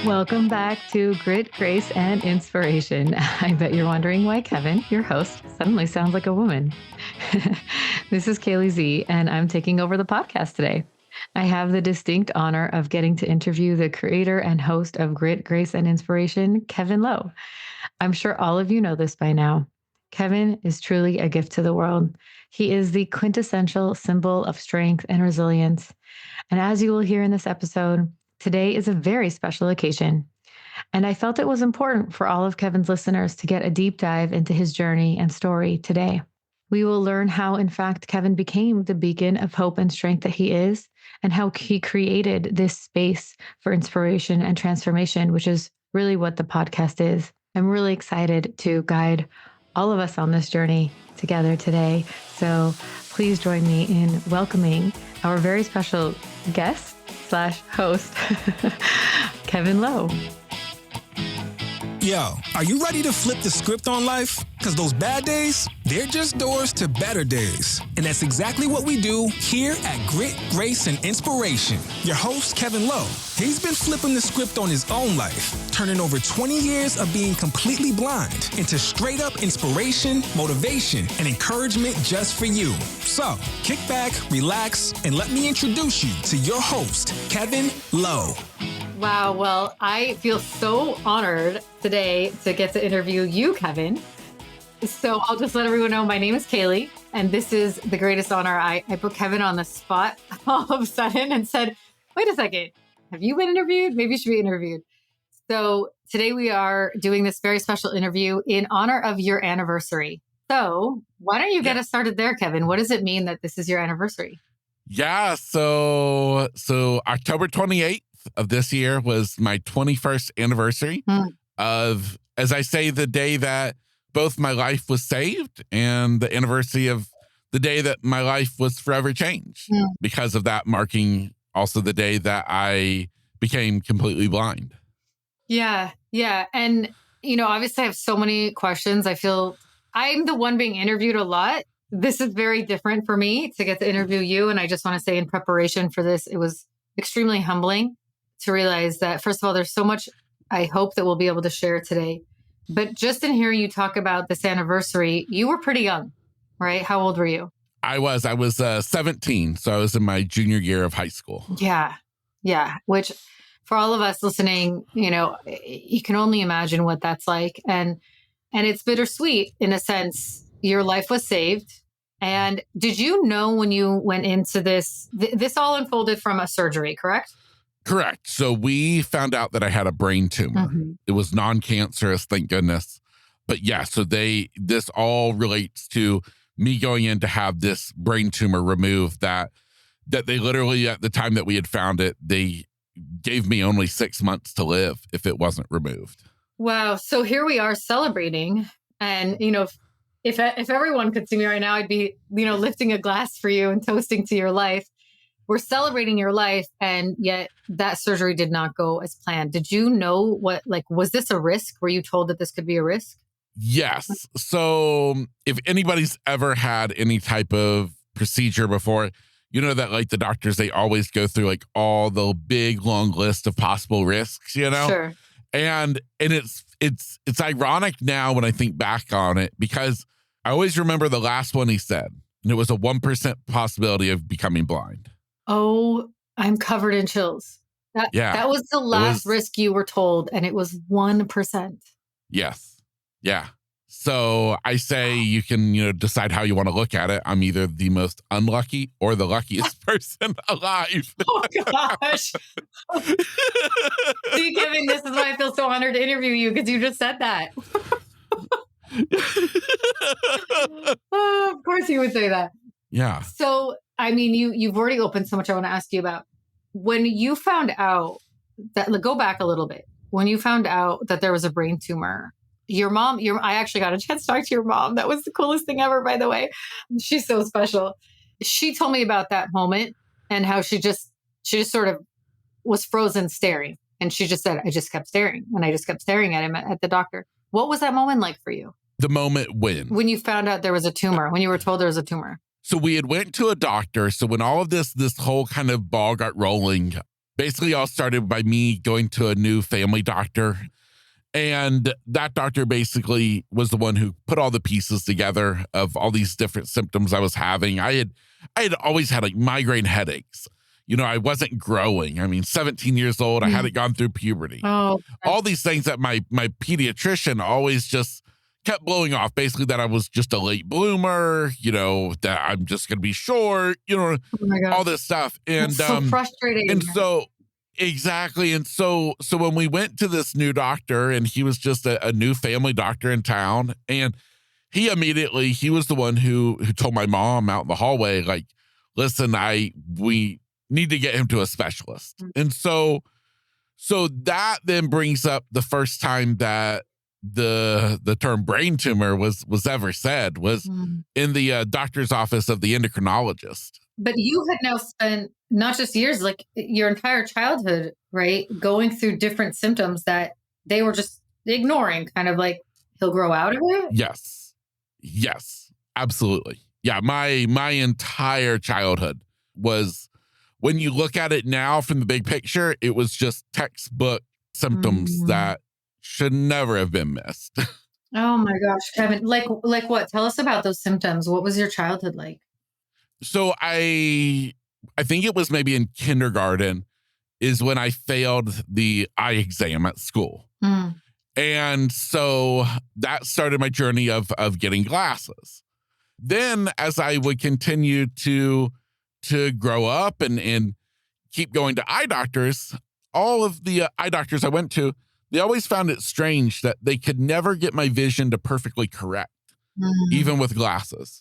Welcome back to Grit, Grace, and Inspiration. I bet you're wondering why Kevin, your host, suddenly sounds like a woman. This is Kaley Z, and I'm taking over the podcast today. I have the distinct honor of getting to interview the creator and host of Grit, Grace, and Inspiration, Kevin Lowe. I'm sure all of you know this by now. Kevin is truly a gift to the world. He is the quintessential symbol of strength and resilience. And as you will hear in this episode, today is a very special occasion, and I felt it was important for all of Kevin's listeners to get a deep dive into his journey and story today. We will learn how, in fact, Kevin became the beacon of hope and strength that he is, and how he created this space for inspiration and transformation, which is really what the podcast is. I'm really excited to guide all of us on this journey together today. So please join me in welcoming our very special guest / host, Kevin Lowe. Yo, are you ready to flip the script on life? Because those bad days, they're just doors to better days. And that's exactly what we do here at Grit, Grace, and Inspiration. Your host, Kevin Lowe, he's been flipping the script on his own life, turning over 20 years of being completely blind into straight up inspiration, motivation, and encouragement just for you. So, kick back, relax, and let me introduce you to your host, Kevin Lowe. Wow. Well, I feel so honored today to get to interview you, Kevin. So I'll just let everyone know my name is Kaley, and this is the greatest honor. I put Kevin on the spot all of a sudden and said, wait a second, have you been interviewed? Maybe you should be interviewed. So today we are doing this very special interview in honor of your anniversary. So why don't you get us started there, Kevin? What does it mean that this is your anniversary? Yeah, so October 28th of this year was my 21st anniversary of, as I say, the day that both my life was saved and the anniversary of the day that my life was forever changed because of that marking also the day that I became completely blind. Yeah. And, obviously I have so many questions. I feel I'm the one being interviewed a lot. This is very different for me to get to interview you. And I just want to say in preparation for this, it was extremely humbling to realize that, first of all, there's so much I hope that we'll be able to share today. But just in hearing you talk about this anniversary, you were pretty young, right? How old were you? I was 17. So I was in my junior year of high school. Yeah. Which for all of us listening, you can only imagine what that's like. And it's bittersweet in a sense. Your life was saved. And did you know when you went into this, this all unfolded from a surgery, correct? Correct. So we found out that I had a brain tumor. It was non-cancerous, thank goodness. But yeah, so this all relates to me going in to have this brain tumor removed that they literally, at the time that we had found it, they gave me only 6 months to live if it wasn't removed. Wow. So here we are celebrating. And, if everyone could see me right now, I'd be, lifting a glass for you and toasting to your life. We're celebrating your life, and yet that surgery did not go as planned. Did you know was this a risk? Were you told that this could be a risk? Yes. So if anybody's ever had any type of procedure before, you know that the doctors, they always go through all the big, long list of possible risks, Sure. And it's ironic now when I think back on it, because I always remember the last one he said, and it was a 1% possibility of becoming blind. Oh, I'm covered in chills. That was the last risk you were told, and it was 1%. Yes. Yeah. So I say you can, decide how you want to look at it. I'm either the most unlucky or the luckiest person alive. Oh, gosh. See, Kevin, this is why I feel so honored to interview you, because you just said that. Oh, of course you would say that. Yeah. So, I mean, you've already opened so much I want to ask you about. When you found out that, go back a little bit. When you found out that there was a brain tumor, your mom, I actually got a chance to talk to your mom. That was the coolest thing ever, by the way. She's so special. She told me about that moment and how she just sort of was frozen staring. And she just said, I just kept staring. And I just kept staring at him, at the doctor. What was that moment like for you? The moment when you found out there was a tumor, when you were told there was a tumor. So we had went to a doctor. So when all of this whole kind of ball got rolling, basically all started by me going to a new family doctor. And that doctor basically was the one who put all the pieces together of all these different symptoms I was having. I had always had like migraine headaches. I wasn't growing. I mean, 17 years old, I hadn't gone through puberty. Oh, all these things that my pediatrician always just kept blowing off, basically that I was just a late bloomer, that I'm just going to be short, oh my God. all this stuff. And That's so frustrating. And so, exactly. And so when we went to this new doctor, and he was just a new family doctor in town, and he was the one who told my mom out in the hallway, like, listen, we need to get him to a specialist. And so that then brings up the first time that the term brain tumor was ever said was in the doctor's office of the endocrinologist. But you had now spent not just years, like your entire childhood, right? Going through different symptoms that they were just ignoring, kind of like, he'll grow out of it? Yes, absolutely. Yeah, my entire childhood was, when you look at it now from the big picture, it was just textbook symptoms that should never have been missed. Oh my gosh, Kevin. Like what? Tell us about those symptoms. What was your childhood like? So I think it was maybe in kindergarten is when I failed the eye exam at school. And so that started my journey of getting glasses. Then as I would continue to grow up and keep going to eye doctors, all of the eye doctors I went to, they always found it strange that they could never get my vision to perfectly correct, even with glasses.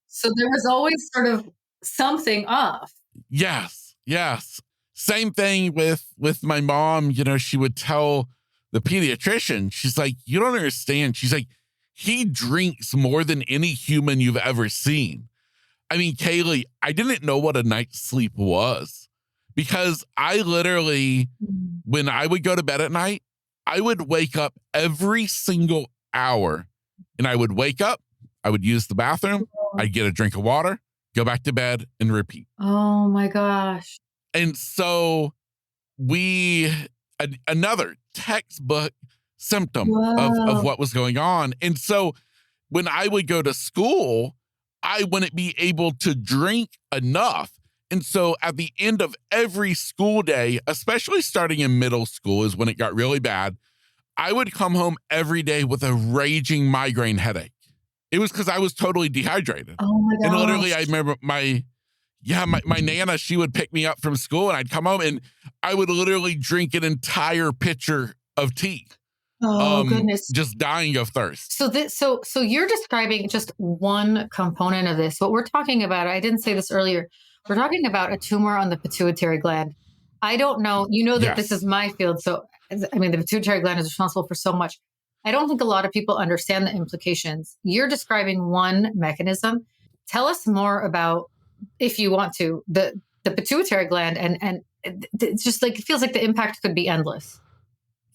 So there was always sort of something off. Yes. Same thing with my mom. She would tell the pediatrician, she's like, you don't understand. She's like, he drinks more than any human you've ever seen. I mean, Kaley, I didn't know what a night's sleep was, because I literally, when I would go to bed at night, I would wake up every single hour, and I would wake up, I would use the bathroom, I'd get a drink of water, go back to bed, and repeat. Oh my gosh. And so another textbook symptom of what was going on. And so when I would go to school, I wouldn't be able to drink enough. And so at the end of every school day, especially starting in middle school is when it got really bad, I would come home every day with a raging migraine headache. It was because I was totally dehydrated. Oh my gosh. And literally, I remember my Nana, she would pick me up from school, and I'd come home and I would literally drink an entire pitcher of tea. Oh goodness. Just dying of thirst. So you're describing just one component of this. What we're talking about, I didn't say this earlier, we're talking about a tumor on the pituitary gland. I don't know, that This is my field. So, I mean, the pituitary gland is responsible for so much. I don't think a lot of people understand the implications. You're describing one mechanism. Tell us more about, if you want to, the pituitary gland, and it's just like, it feels like the impact could be endless.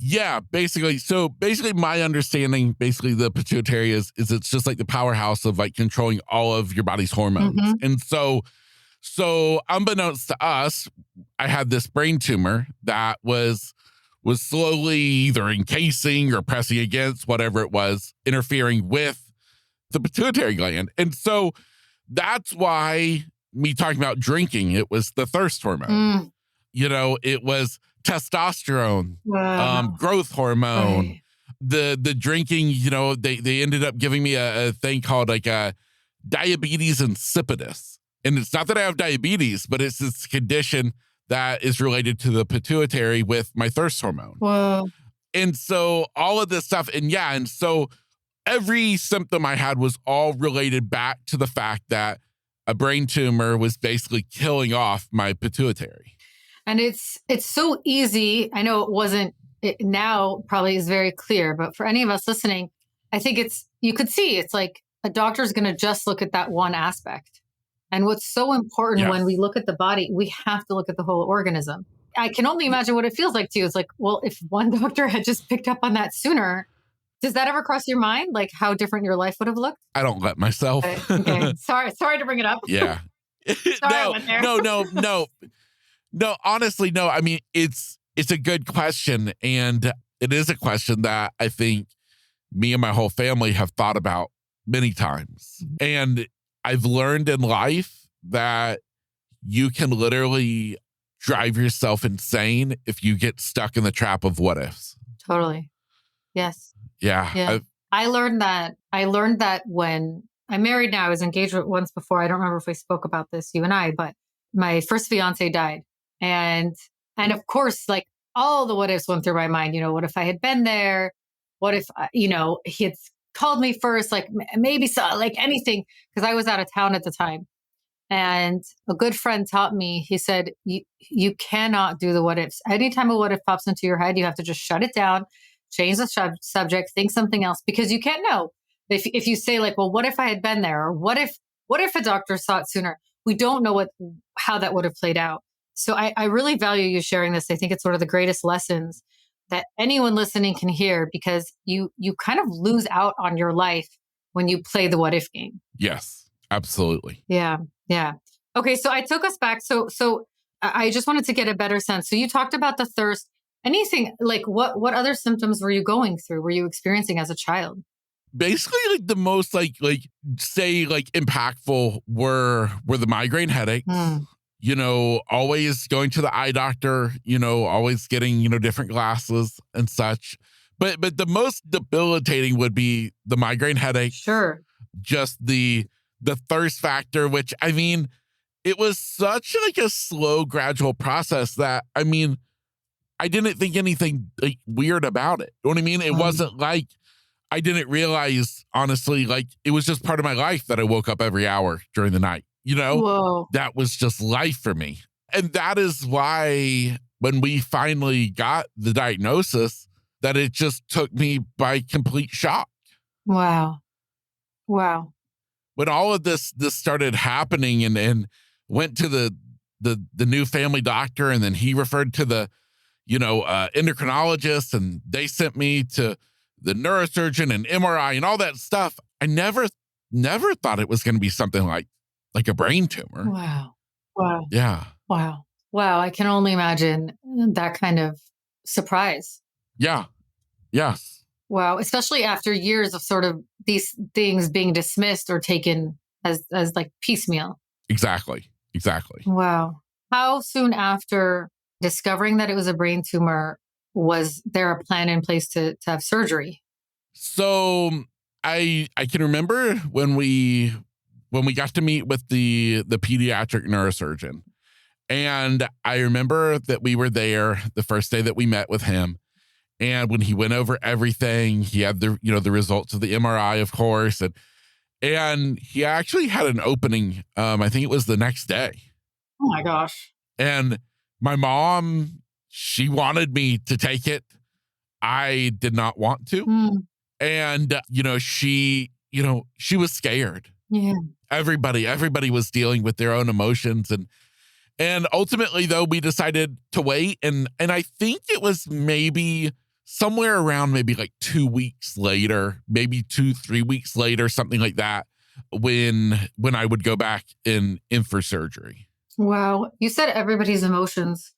Yeah, basically. So basically my understanding, the pituitary is it's just like the powerhouse of like controlling all of your body's hormones. And so unbeknownst to us, I had this brain tumor that was slowly either encasing or pressing against, whatever it was, interfering with the pituitary gland. And so that's why me talking about drinking, it was the thirst hormone. It was testosterone, growth hormone, right. The drinking, they ended up giving me a thing called like a diabetes insipidus. And it's not that I have diabetes, but it's this condition that is related to the pituitary with my thirst hormone. Whoa. And so all of this stuff, and so every symptom I had was all related back to the fact that a brain tumor was basically killing off my pituitary. And it's so easy. I know it now probably is very clear, but for any of us listening, I think you could see it's like a doctor's going to just look at that one aspect. And what's so important when we look at the body, we have to look at the whole organism. I can only imagine what it feels like to you. It's like, well, if one doctor had just picked up on that sooner, does that ever cross your mind? Like how different your life would have looked? I don't let myself. Okay. Sorry to bring it up. Yeah. Sorry, I went there. No. No, honestly, no. I mean, it's a good question. And it is a question that I think me and my whole family have thought about many times. And I've learned in life that you can literally drive yourself insane if you get stuck in the trap of what ifs. Totally. Yes. Yeah. Yeah. I learned that when I'm married now. I was engaged once before. I don't remember if we spoke about this, you and I, but my first fiance died. And of course, like all the what ifs went through my mind. What if I had been there? What if, he had called me first, like maybe so, like anything, because I was out of town at the time. And a good friend taught me, he said, you cannot do the what ifs. Anytime a what if pops into your head, you have to just shut it down, change the subject, think something else, because you can't know. If you say like, well, what if I had been there? Or what if a doctor saw it sooner? We don't know how that would have played out. So I really value you sharing this. I think it's one of the greatest lessons that anyone listening can hear, because you kind of lose out on your life when you play the what if game. Yes, absolutely. Yeah. Yeah. Okay. So I took us back. So I just wanted to get a better sense. So you talked about the thirst. Anything like what other symptoms were you going through? Were you experiencing as a child? Basically, like the most like say like impactful were the migraine headaches. Always going to the eye doctor, always getting, different glasses and such. But the most debilitating would be the migraine headache. Sure. Just the thirst factor, which I mean, it was such like a slow, gradual process that I mean, I didn't think anything like weird about it. You know what I mean? It wasn't like I didn't realize, honestly, like it was just part of my life that I woke up every hour during the night. Whoa. That was just life for me. And that is why when we finally got the diagnosis, that it just took me by complete shock. Wow. When all of this started happening and went to the new family doctor, and then he referred to the, endocrinologist, and they sent me to the neurosurgeon and MRI and all that stuff. I never thought it was going to be something like a brain tumor. Wow. Yeah. Wow. I can only imagine that kind of surprise. Yeah. Yes. Wow. Especially after years of sort of these things being dismissed or taken as like piecemeal. Exactly. Wow. How soon after discovering that it was a brain tumor was there a plan in place to have surgery? So I can remember when we got to meet with the pediatric neurosurgeon, and I remember that we were there the first day that we met with him. And when he went over everything, he had the results of the MRI, of course, and he actually had an opening. I think it was the next day. Oh my gosh! And my mom, she wanted me to take it. I did not want to, and she was scared. Yeah. Everybody was dealing with their own emotions, and ultimately though we decided to wait, and I think it was maybe somewhere around maybe like 2 weeks later, maybe 2-3 weeks later, something like that, when I would go back in for surgery. Wow. You said everybody's emotions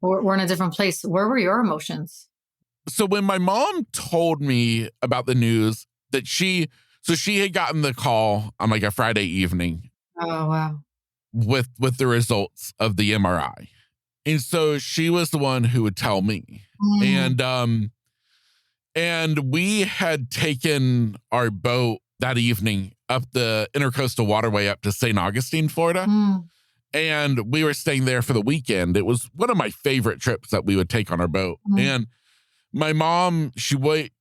were in a different place. Where were your emotions? So when my mom told me about the news that she had gotten the call on like a Friday evening. Oh, wow. With the results of the MRI. And so she was the one who would tell me. And we had taken our boat that evening up the Intercoastal Waterway up to St. Augustine, Florida. And we were staying there for the weekend. It was one of my favorite trips that we would take on our boat. And my mom, she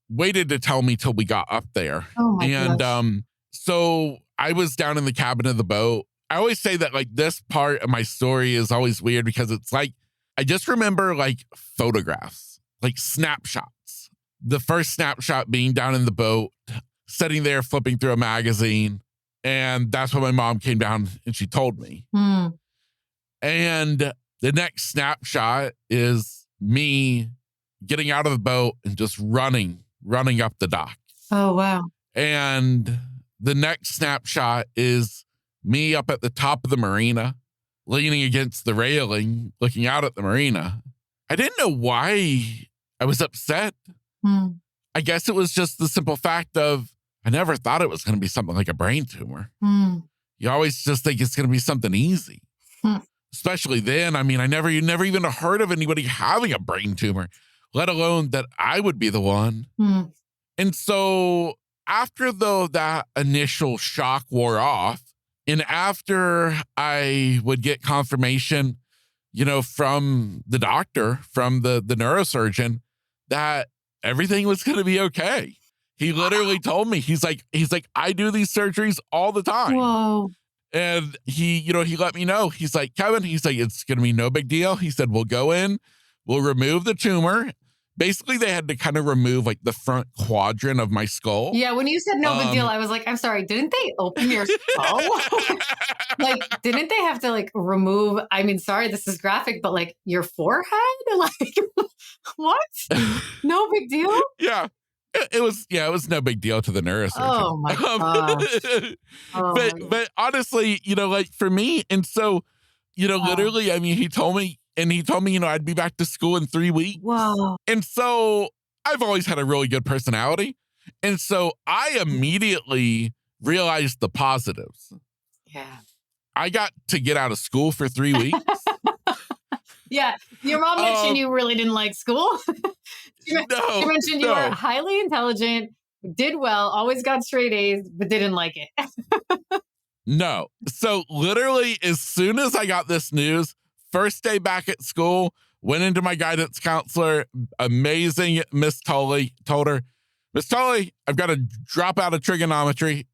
waited to tell me till we got up there. Oh my gosh. So I was down in the cabin of the boat. I always say that like this part of my story is always weird because it's like, I just remember like photographs, like snapshots. The first snapshot being down in the boat, sitting there flipping through a magazine. And that's when my mom came down and she told me. And the next snapshot is me getting out of the boat and just running up the dock. Oh, wow. And the next snapshot is me up at the top of the marina, leaning against the railing, looking out at the marina. I didn't know why I was upset. I guess it was just the simple fact of I never thought it was going to be something like a brain tumor. You always just think it's going to be something easy. Especially then. I mean, you never even heard of anybody having a brain tumor, let alone that I would be the one. And so after that initial shock wore off, and after I would get confirmation, from the doctor, from the neurosurgeon, that everything was going to be okay. He literally told me, he's like, I do these surgeries all the time. Whoa. And he let me know. He's like, Kevin, it's going to be no big deal. He said, we'll go in, we'll remove the tumor. Basically, they had to kind of remove like the front quadrant of my skull. Yeah, when you said no big deal, I was like, I'm sorry, didn't they open your skull? Like, didn't they have to like remove, I mean, sorry, this is graphic, but like your forehead? Like, what? No big deal? Yeah. It was no big deal to the neurosurgeon. Oh my gosh. But honestly, like for me, and so, literally, I mean, he told me, I'd be back to school in 3 weeks. Wow. And so I've always had a really good personality. And so I immediately realized the positives. Yeah. I got to get out of school for 3 weeks. Yeah. Your mom mentioned you really didn't like school. She mentioned you were highly intelligent, did well, always got straight A's, but didn't like it. No. So literally, as soon as I got this news, first day back at school, went into my guidance counselor, amazing Miss Tully, told her, Miss Tully, I've got to drop out of trigonometry.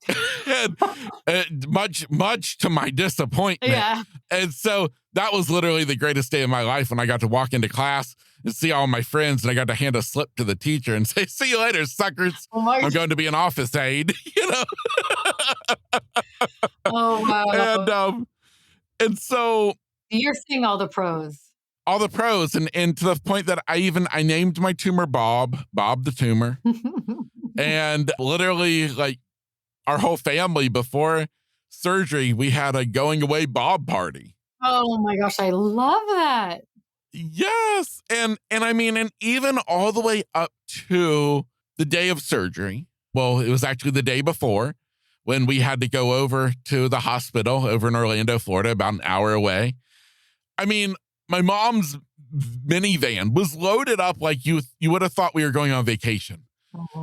And much to my disappointment. Yeah. And so that was literally the greatest day of my life when I got to walk into class and see all my friends, and I got to hand a slip to the teacher and say, see you later, suckers. I'm going to be an office aide, Oh, wow. And so you're seeing all the pros. All the pros. And to the point that I named my tumor Bob the tumor. And literally, like, our whole family before surgery, we had a going away Bob party. Oh my gosh, I love that. Yes. And I mean, and even all the way up to the day of surgery. Well, it was actually the day before when we had to go over to the hospital over in Orlando, Florida, about an hour away. I mean, my mom's minivan was loaded up like you would have thought we were going on vacation.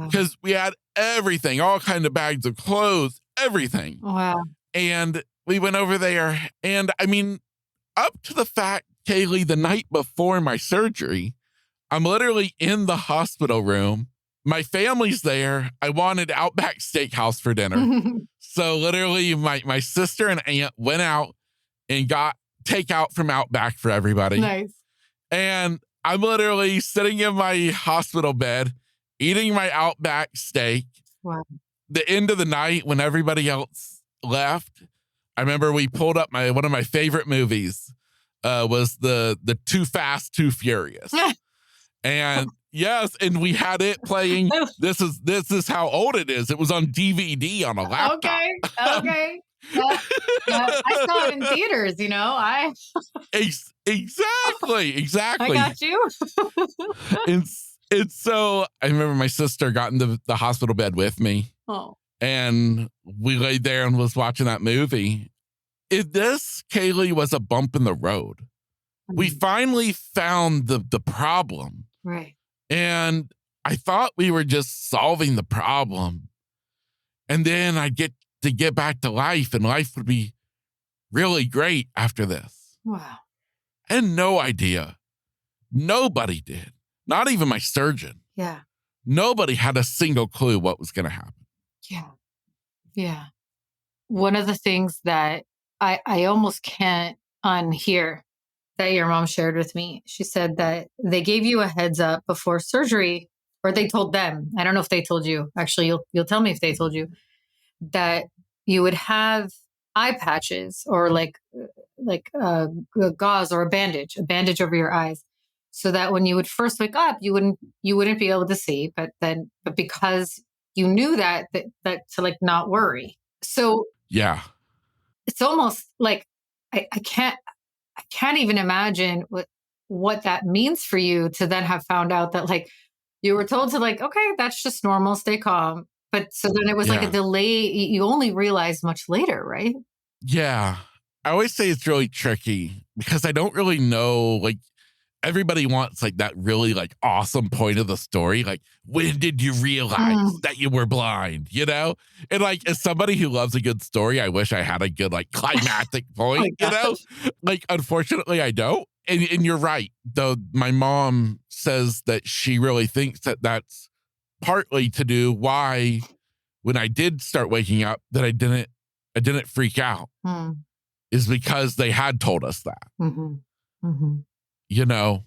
Because we had everything, all kinds of bags of clothes, everything. Wow. And we went over there. And I mean, up to the fact, Kaley, the night before my surgery, I'm literally in the hospital room. My family's there. I wanted Outback Steakhouse for dinner. So literally my sister and aunt went out and got takeout from Outback for everybody. Nice. And I'm literally sitting in my hospital bed, eating my Outback steak. Wow. The end of the night when everybody else left, I remember we pulled up one of my favorite movies was the Too Fast, Too Furious. And yes, and we had it playing. This is how old it is. It was on DVD on a laptop. Okay. Yeah. I saw it in theaters, Exactly. I got you. And so I remember my sister got into the hospital bed with me. Oh. And we laid there and was watching that movie. This, Kaley, was a bump in the road. We finally found the problem. Right. And I thought we were just solving the problem. And then I'd get to get back to life, and life would be really great after this. Wow. I had no idea. Nobody did. Not even my surgeon. Yeah. Nobody had a single clue what was going to happen. Yeah. One of the things that I almost can't unhear that your mom shared with me, she said that they gave you a heads up before surgery, or they told them. I don't know if they told you. Actually, you'll tell me if they told you that you would have eye patches or like a gauze or a bandage over your eyes, so that when you would first wake up, you wouldn't be able to see. But because you knew that to like not worry. So yeah, it's almost like I can't. I can't even imagine what that means for you to then have found out that like you were told to like, okay, that's just normal, stay calm. But so then it was like a Yeah. delay. You only realized much later, right? Yeah. I always say it's really tricky because I don't really know. Like, everybody wants like that really like awesome point of the story. Like, when did you realize that you were blind? You know? And like, as somebody who loves a good story, I wish I had a good like climactic point, you know? Like, unfortunately, I don't. And you're right. Though my mom says that she really thinks that that's partly to do why when I did start waking up that I didn't freak out is because they had told us that. You know?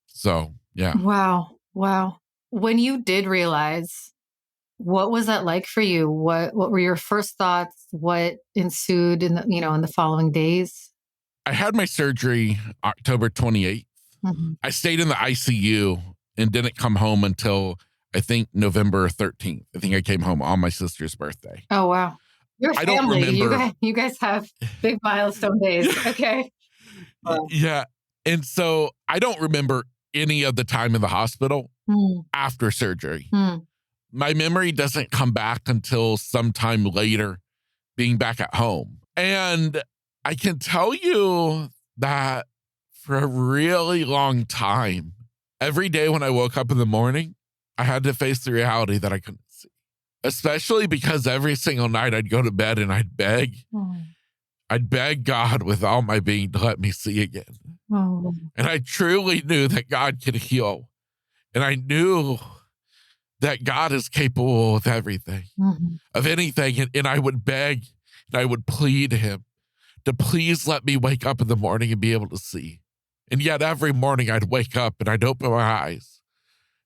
So, yeah. Wow. Wow. When you did realize, what was that like for you? What were your first thoughts? What ensued in the following days? I had my surgery October 28th. I stayed in the ICU and didn't come home until I think November 13th. I think I came home on my sister's birthday. Oh, wow. Your I don't family, remember. you guys have big milestone days. Okay. Wow. Yeah. And so I don't remember any of the time in the hospital after surgery. My memory doesn't come back until sometime later, being back at home. And I can tell you that for a really long time, every day when I woke up in the morning, I had to face the reality that I couldn't see, especially because every single night I'd go to bed and I'd beg God with all my being to let me see again. And I truly knew that God could heal. And I knew that God is capable of everything, of anything. And I would beg and I would plead to him to please let me wake up in the morning and be able to see. And yet every morning I'd wake up and I'd open my eyes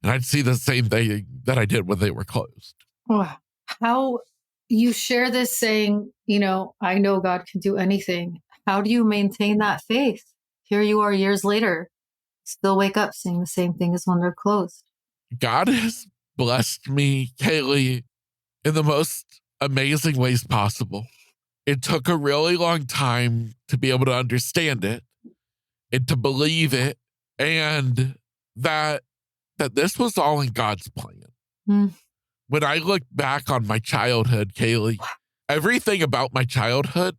and I'd see the same thing that I did when they were closed. Wow. How you share this saying, I know God can do anything. How do you maintain that faith? Here you are years later, still wake up seeing the same thing as when they're closed. God has blessed me, Kaley, in the most amazing ways possible. It took a really long time to be able to understand it and to believe it, and that this was all in God's plan. When I look back on my childhood, Kaley, everything about my childhood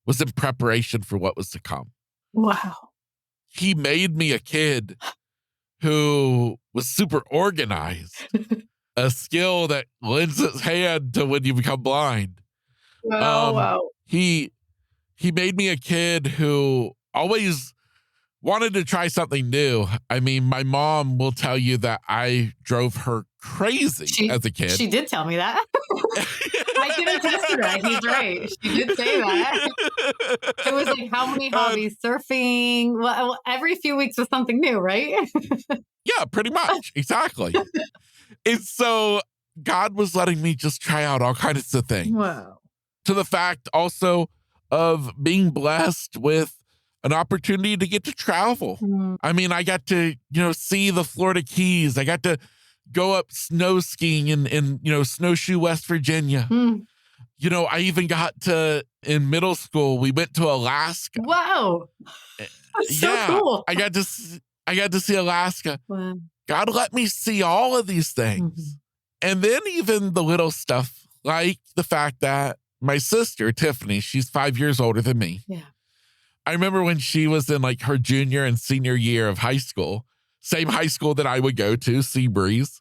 was in preparation for what was to come. Wow. He made me a kid who was super organized, a skill that lends its hand to when you become blind. Wow. He made me a kid who always wanted to try something new. I mean, my mom will tell you that I drove her crazy as a kid. She did tell me that. I didn't test her. He's right. She did say that. It was like, how many hobbies? Surfing. Well, every few weeks was something new, right? Yeah, pretty much. Exactly. And so God was letting me just try out all kinds of things. Wow. To the fact also of being blessed with an opportunity to get to travel. I mean, I got to, see the Florida Keys. I got to go up snow skiing in Snowshoe, West Virginia. I even got to, in middle school, we went to Alaska. Wow. That's so cool. I got to see Alaska. Wow. God let me see all of these things. And then even the little stuff, like the fact that my sister, Tiffany, she's 5 years older than me. Yeah. I remember when she was in like her junior and senior year of high school, same high school that I would go to, Seabreeze.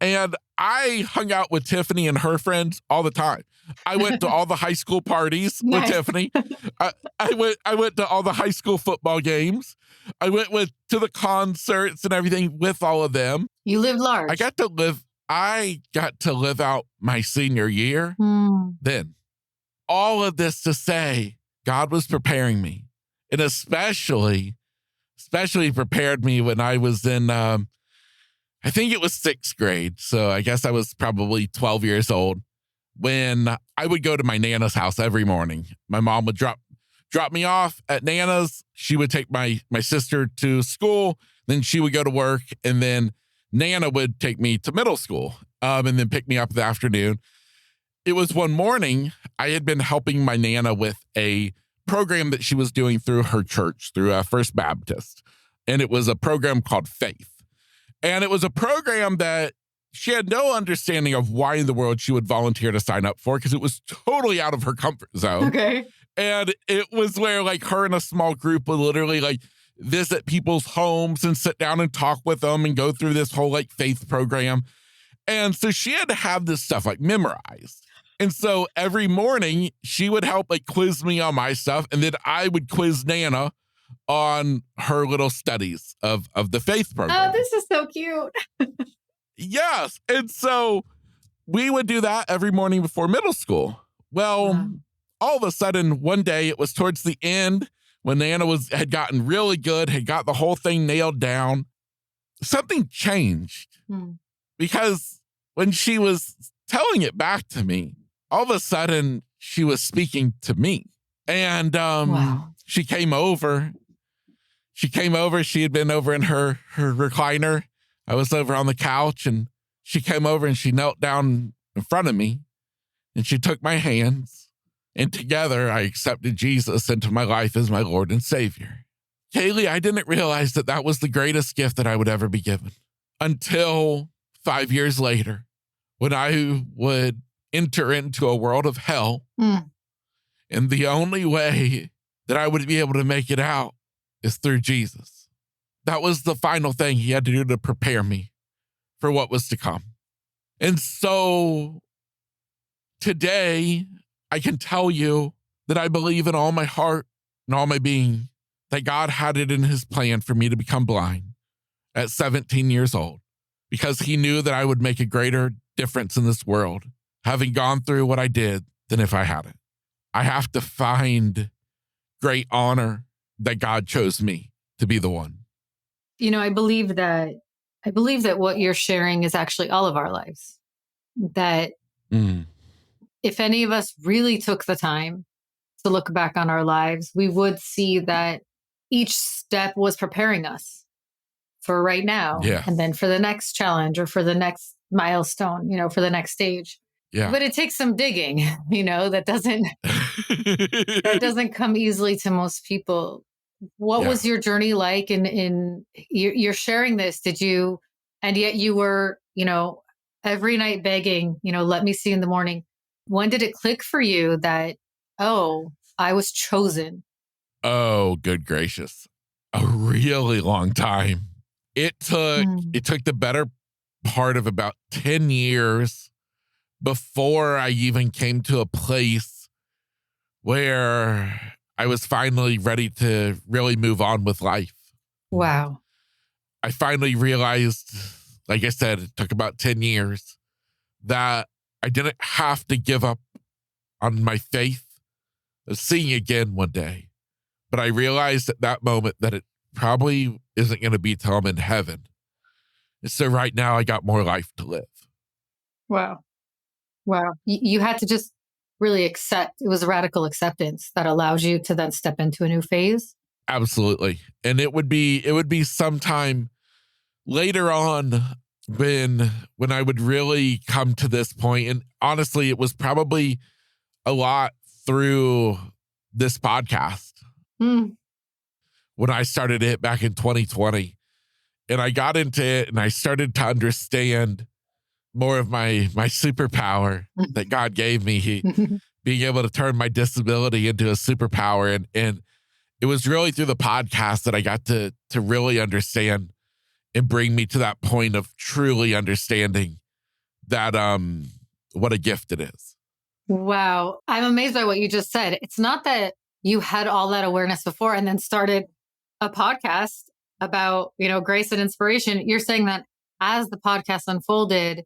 And I hung out with Tiffany and her friends all the time. I went to all the high school parties with Tiffany. I went to all the high school football games. I went to the concerts and everything with all of them. You lived large. I got to live out my senior year. Then all of this to say, God was preparing me, and especially prepared me when I was in, I think it was 6th grade. So I guess I was probably 12 years old when I would go to my Nana's house every morning. My mom would drop me off at Nana's. She would take my sister to school. Then she would go to work. And then Nana would take me to middle school and then pick me up in the afternoon. It was one morning I had been helping my Nana with a program that she was doing through her church, through First Baptist. And it was a program called Faith. And it was a program that she had no understanding of why in the world she would volunteer to sign up for, because it was totally out of her comfort zone. Okay. And it was where like her and a small group would literally like visit people's homes and sit down and talk with them and go through this whole like faith program. And so she had to have this stuff like memorized. And so every morning she would help like quiz me on my stuff. And then I would quiz Nana on her little studies of the faith program. Oh, this is so cute. Yes. And so we would do that every morning before middle school. Well, all of a sudden, one day, it was towards the end when Nana had gotten really good, had got the whole thing nailed down. Something changed because when she was telling it back to me, all of a sudden, she was speaking to me. And she came over. She had been over in her recliner. I was over on the couch, and she came over and she knelt down in front of me, and she took my hands, and together I accepted Jesus into my life as my Lord and Savior. Kaley, I didn't realize that that was the greatest gift that I would ever be given until 5 years later, when I would enter into a world of hell. And the only way that I would be able to make it out is through Jesus. That was the final thing he had to do to prepare me for what was to come. And so today, I can tell you that I believe in all my heart and all my being that God had it in his plan for me to become blind at 17 years old, because he knew that I would make a greater difference in this world, having gone through what I did, than if I hadn't. I have to find great honor that God chose me to be the one. You know, I believe that what you're sharing is actually all of our lives. That if any of us really took the time to look back on our lives, we would see that each step was preparing us for right now. Yeah. And then for the next challenge or for the next milestone, for the next stage. Yeah. But it takes some digging, that doesn't come easily to most people. What was your journey like in you're sharing this? Did you, and yet you were, every night begging, let me see in the morning. When did it click for you that, oh, I was chosen? Oh, good gracious. A really long time. It took the better part of about 10 years before I even came to a place where I was finally ready to really move on with life. Wow. I finally realized, like I said, it took about 10 years, that I didn't have to give up on my faith of seeing again one day. But I realized at that moment that it probably isn't going to be till I'm in heaven. And so right now I got more life to live. Wow. Wow. You had to just really accept. It was a radical acceptance that allows you to then step into a new phase. Absolutely. And it would be sometime later on when I would really come to this point. And honestly, it was probably a lot through this podcast. When I started it back in 2020, and I got into it and I started to understand more of my superpower that God gave me, being able to turn my disability into a superpower. And it was really through the podcast that I got to really understand and bring me to that point of truly understanding that what a gift it is. Wow. I'm amazed by what you just said. It's not that you had all that awareness before and then started a podcast about, grace and inspiration. You're saying that as the podcast unfolded,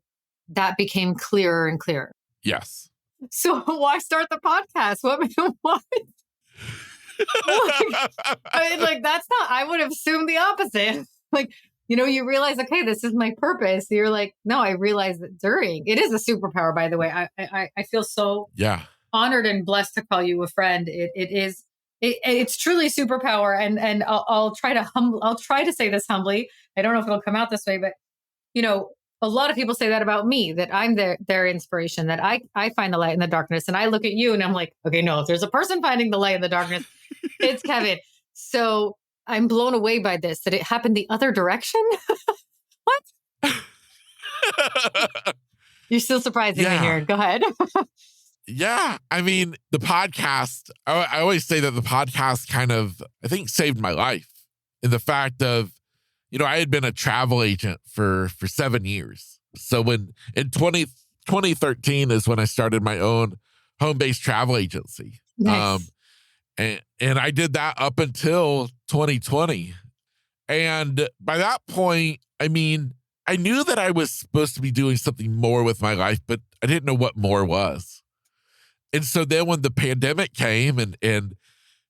that became clearer and clearer. Yes. So why start the podcast? Why? That's not, I would have assumed the opposite. You realize, okay, this is my purpose. You're like, no, I realized that during, it is a superpower, by the way. I feel so honored and blessed to call you a friend. It's truly a superpower. And I'll try to say this humbly. I don't know if it'll come out this way, but a lot of people say that about me, that I'm their inspiration, that I find the light in the darkness. And I look at you and I'm like, okay, no, if there's a person finding the light in the darkness, it's Kevin. So I'm blown away by this, that it happened the other direction. What? You're still surprising me here. Go ahead. Yeah. I mean, the podcast, I always say that the podcast kind of, I think, saved my life in the fact of, I had been a travel agent for 7 years. So when in 2013 is when I started my own home-based travel agency. Nice. And I did that up until 2020. And by that point, I mean, I knew that I was supposed to be doing something more with my life, but I didn't know what more was. And so then when the pandemic came and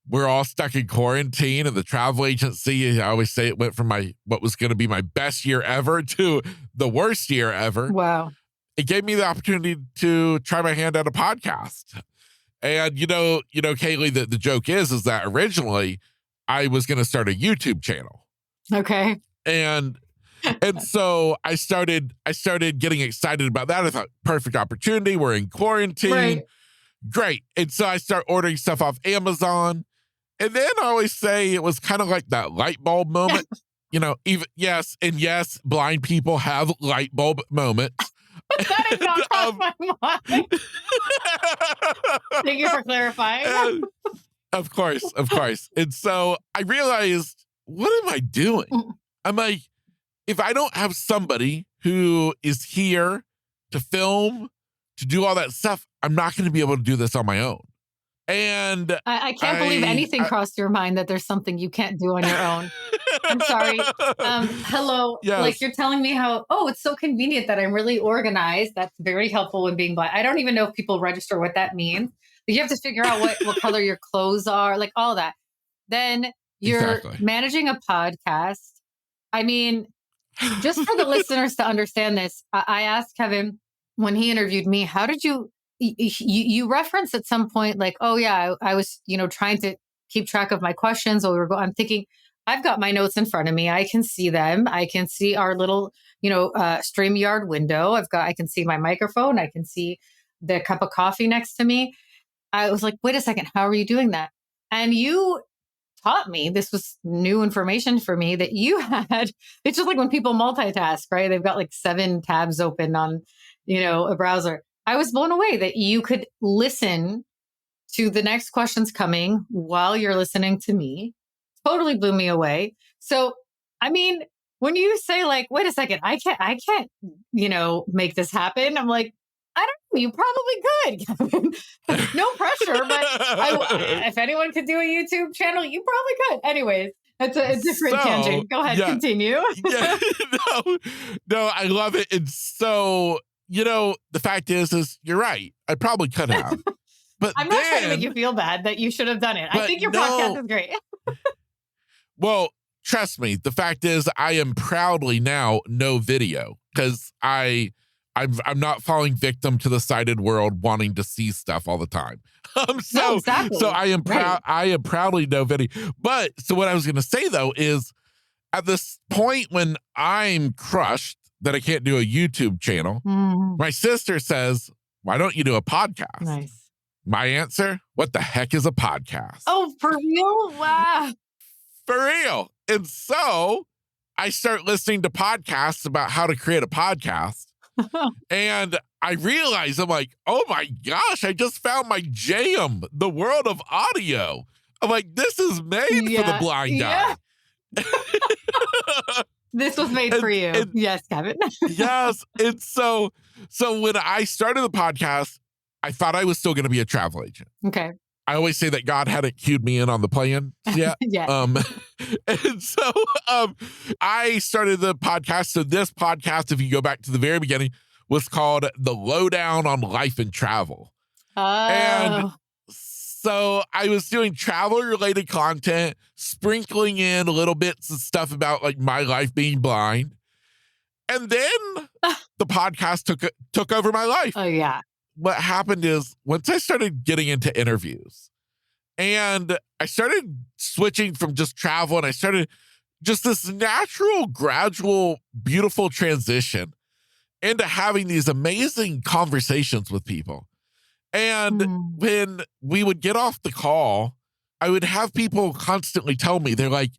we're all stuck in quarantine, and the travel agency, I always say it went from what was going to be my best year ever to the worst year ever. Wow. It gave me the opportunity to try my hand at a podcast. And, Kaley, the joke is that originally I was going to start a YouTube channel. Okay. And so I started getting excited about that. I thought, perfect opportunity. We're in quarantine. Right. Great. And so I start ordering stuff off Amazon. And then I always say it was kind of like that light bulb moment. Yes, blind people have light bulb moments. That did not cross my mind. Thank you for clarifying. Of course. And so I realized, what am I doing? I'm like, if I don't have somebody who is here to film, to do all that stuff, I'm not going to be able to do this on my own. And I can't believe anything crossed your mind, that there's something you can't do on your own. I'm sorry. Hello. Yes. Like, you're telling me how, it's so convenient that I'm really organized. That's very helpful when being blind. I don't even know if people register what that means. But you have to figure out what color your clothes are, like all that. Then you're managing a podcast. I mean, just for the listeners to understand this, I asked Kevin when he interviewed me, how did you referenced at some point, like, I was, trying to keep track of my questions while we were going. I'm thinking, I've got my notes in front of me. I can see them. I can see our little, StreamYard window. I can see my microphone. I can see the cup of coffee next to me. I was like, wait a second, how are you doing that? And you taught me, this was new information for me, that you had, it's just like when people multitask, right? They've got like 7 tabs open on, a browser. I was blown away that you could listen to the next questions coming while you're listening to me. Totally blew me away. So, I mean, when you say like, wait a second, I can't, make this happen. I'm like, I don't know. You probably could, Kevin. No pressure, but if anyone could do a YouTube channel, you probably could. Anyways, that's a different tangent. Go ahead, continue. No, I love it. And so, the fact is you're right. I probably could have. But I'm not trying to make you feel bad that you should have done it. I think your podcast is great. Well, trust me. The fact is, I am proudly now no video, because I'm not falling victim to the sighted world wanting to see stuff all the time. So I am proud. Right. I am proudly no video. But so what I was going to say though is, at this point when I'm crushed that I can't do a YouTube channel, my sister says, "Why don't you do a podcast?" Nice. My answer: what the heck is a podcast? Oh, for real? Wow. For real. And so I start listening to podcasts about how to create a podcast. And I realize, I'm like, oh my gosh, I just found my jam, the world of audio. I'm like, this is made for the blind eye. This was made for you. Yes, Kevin. Yes. And so when I started the podcast, I thought I was still going to be a travel agent. Okay. I always say that God hadn't cued me in on the plan yet. Yeah. And so I started the podcast. So this podcast, if you go back to the very beginning, was called The Lowdown on Life and Travel. Oh. And so I was doing travel-related content, sprinkling in little bits of stuff about like my life being blind. And then the podcast took over my life. Oh, yeah. What happened is, once I started getting into interviews and I started switching from just travel, and I started just this natural, gradual, beautiful transition. into having these amazing conversations with people. And when we would get off the call, I would have people constantly tell me, they're like,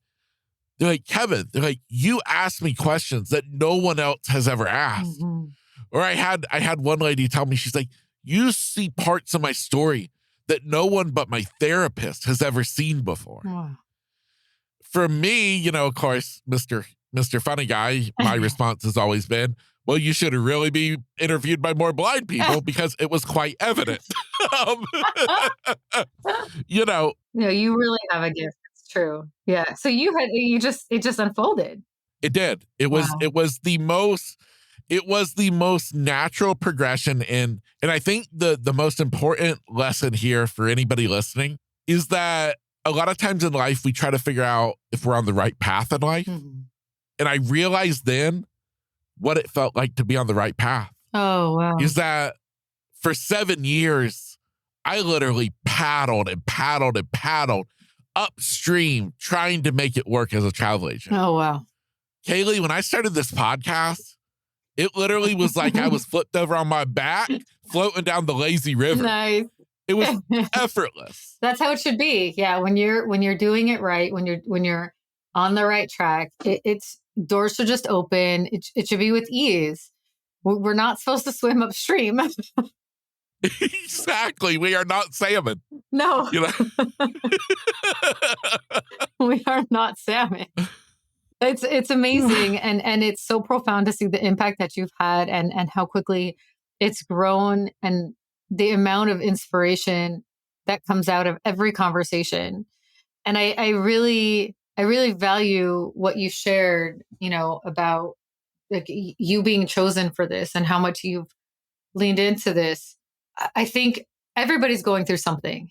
Kevin, you ask me questions that no one else has ever asked. Or I had one lady tell me, she's like, you see parts of my story that no one but my therapist has ever seen before. Wow. For me, of course, Mr. Funny Guy, my response has always been, well, you should really be interviewed by more blind people because it was quite evident. No, you really have a gift. It's true. Yeah. So it just unfolded. It did. It was the most natural progression. And I think the most important lesson here for anybody listening is that a lot of times in life, we try to figure out if we're on the right path in life. And I realized then what it felt like to be on the right path. Oh, wow. Is that for 7 years, I literally paddled upstream trying to make it work as a travel agent. Oh, wow. Kaley, when I started this podcast, it literally was like I was flipped over on my back, floating down the lazy river. Nice. It was effortless. That's how it should be. Yeah, when you're doing it right, when you're on the right track, it's doors should just open. It should be with ease. We're not supposed to swim upstream. Exactly. We are not salmon. No. We are not salmon. It's amazing and it's so profound to see the impact that you've had and how quickly it's grown and the amount of inspiration that comes out of every conversation. And I really value what you shared, about like you being chosen for this and how much you've leaned into this. I think everybody's going through something,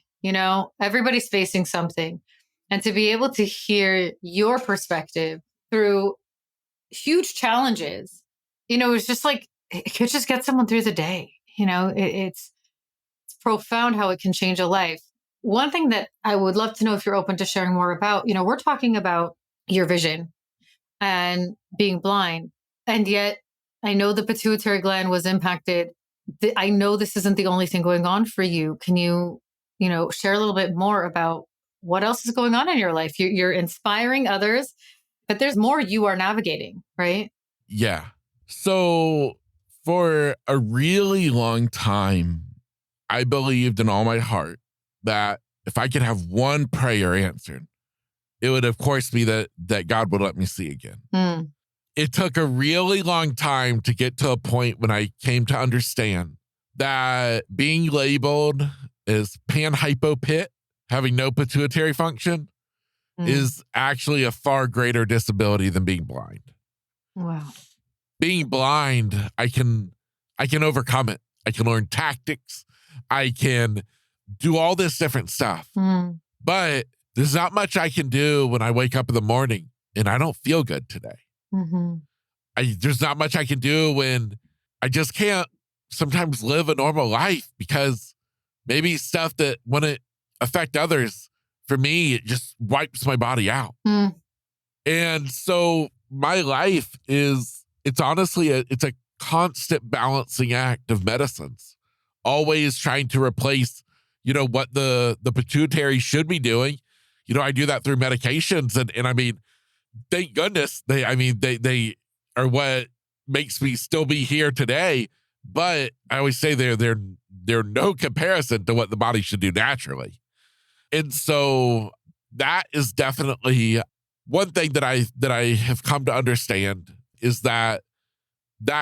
everybody's facing something. And to be able to hear your perspective through huge challenges, it's just like, it could just get someone through the day. It's profound how it can change a life. One thing that I would love to know if you're open to sharing more about, we're talking about your vision and being blind. And yet I know the pituitary gland was impacted. I know this isn't the only thing going on for you. Can you, share a little bit more about what else is going on in your life? You're inspiring others, but there's more you are navigating, right? Yeah. So for a really long time, I believed in all my heart that if I could have one prayer answered, it would, of course, be that God would let me see again. It took a really long time to get to a point when I came to understand that being labeled as panhypopit, having no pituitary function, is actually a far greater disability than being blind. Wow. Being blind, I can overcome it. I can learn tactics. I can do all this different stuff. But there's not much I can do when I wake up in the morning and I don't feel good today. There's not much I can do when I just can't sometimes live a normal life because maybe stuff that wouldn't affect others, for me, it just wipes my body out. And so my life it's honestly it's a constant balancing act of medicines, always trying to replace, what the pituitary should be doing. I do that through medications. And I mean, thank goodness they are what makes me still be here today. But I always say they're no comparison to what the body should do naturally. And so that is definitely one thing that I have come to understand is that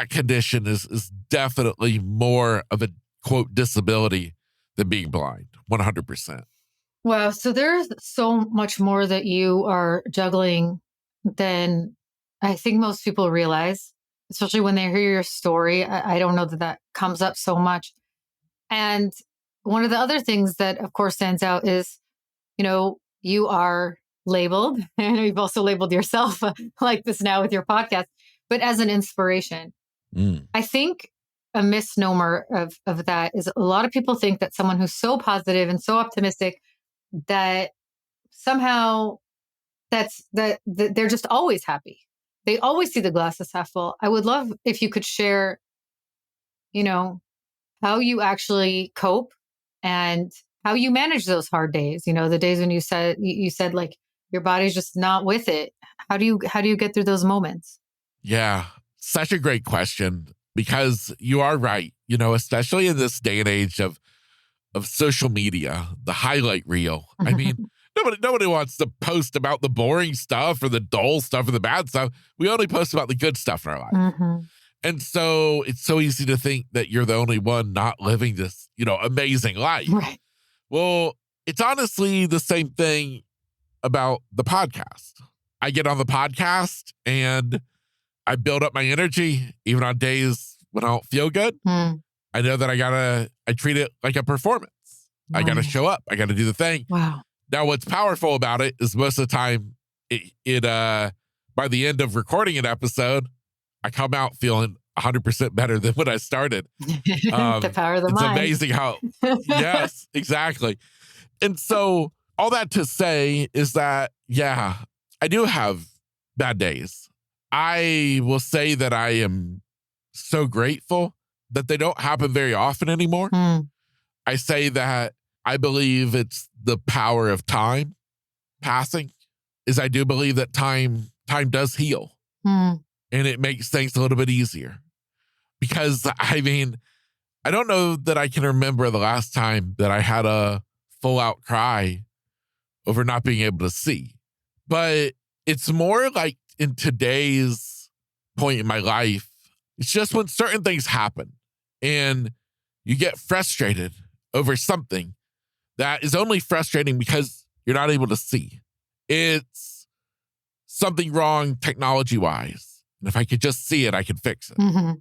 condition is definitely more of a quote disability than being blind, 100%. Wow. So there's so much more that you are juggling than I think most people realize, especially when they hear your story. I don't know that comes up so much. And one of the other things that, of course, stands out is, you are labeled, and you've also labeled yourself like this now with your podcast, but as an inspiration. I think a misnomer of that is a lot of people think that someone who's so positive and so optimistic that somehow that they're just always happy. They always see the glass as half full. I would love if you could share you know, how you actually cope and how you manage those hard days, the days when you said like your body's just not with it. How do you get through those moments? Yeah, such a great question because you are right. Especially in this day and age of social media, the highlight reel. I mean, nobody wants to post about the boring stuff or the dull stuff or the bad stuff. We only post about the good stuff in our life. Mm-hmm. And so it's so easy to think that you're the only one not living this, amazing life. Right. Well, it's honestly the same thing about the podcast. I get on the podcast and I build up my energy even on days when I don't feel good. Mm. I know that I treat it like a performance. I got to show up. I got to do the thing. Wow. Now, what's powerful about it is most of the time, by the end of recording an episode, I come out feeling 100% better than when I started. The power of the it's mind. amazing how, yes, exactly. And so all that to say is that, yeah, I do have bad days. I will say that I am so grateful that they don't happen very often anymore. Mm. I say that I believe it's the power of time passing, is I do believe that time does heal. Mm. And it makes things a little bit easier. Because, I mean, I don't know that I can remember the last time that I had a full out cry over not being able to see. But it's more like in today's point in my life, it's just when certain things happen and you get frustrated over something that is only frustrating because you're not able to see. It's something wrong technology-wise. And if I could just see it, I could fix it. Mm-hmm.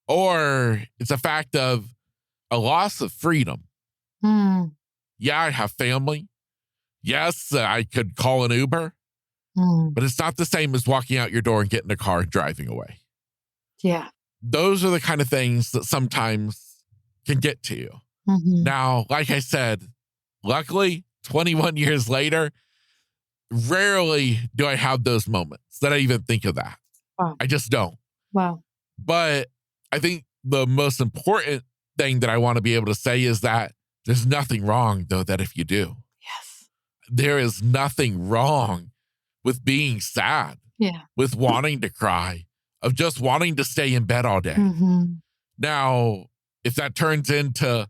Or it's a fact of a loss of freedom. Mm. Yeah, I have family. Yes, I could call an Uber. Mm. But it's not the same as walking out your door and getting a car and driving away. Yeah. Those are the kind of things that sometimes can get to you. Mm-hmm. Now, like I said, luckily, 21 years later, rarely do I have those moments that I even think of that. Wow. I just don't. Wow. But I think the most important thing that I want to be able to say is that there's nothing wrong, though, that if you do. Yes. There is nothing wrong with being sad, Yeah. with wanting to cry, of just wanting to stay in bed all day. Mm-hmm. Now, if that turns into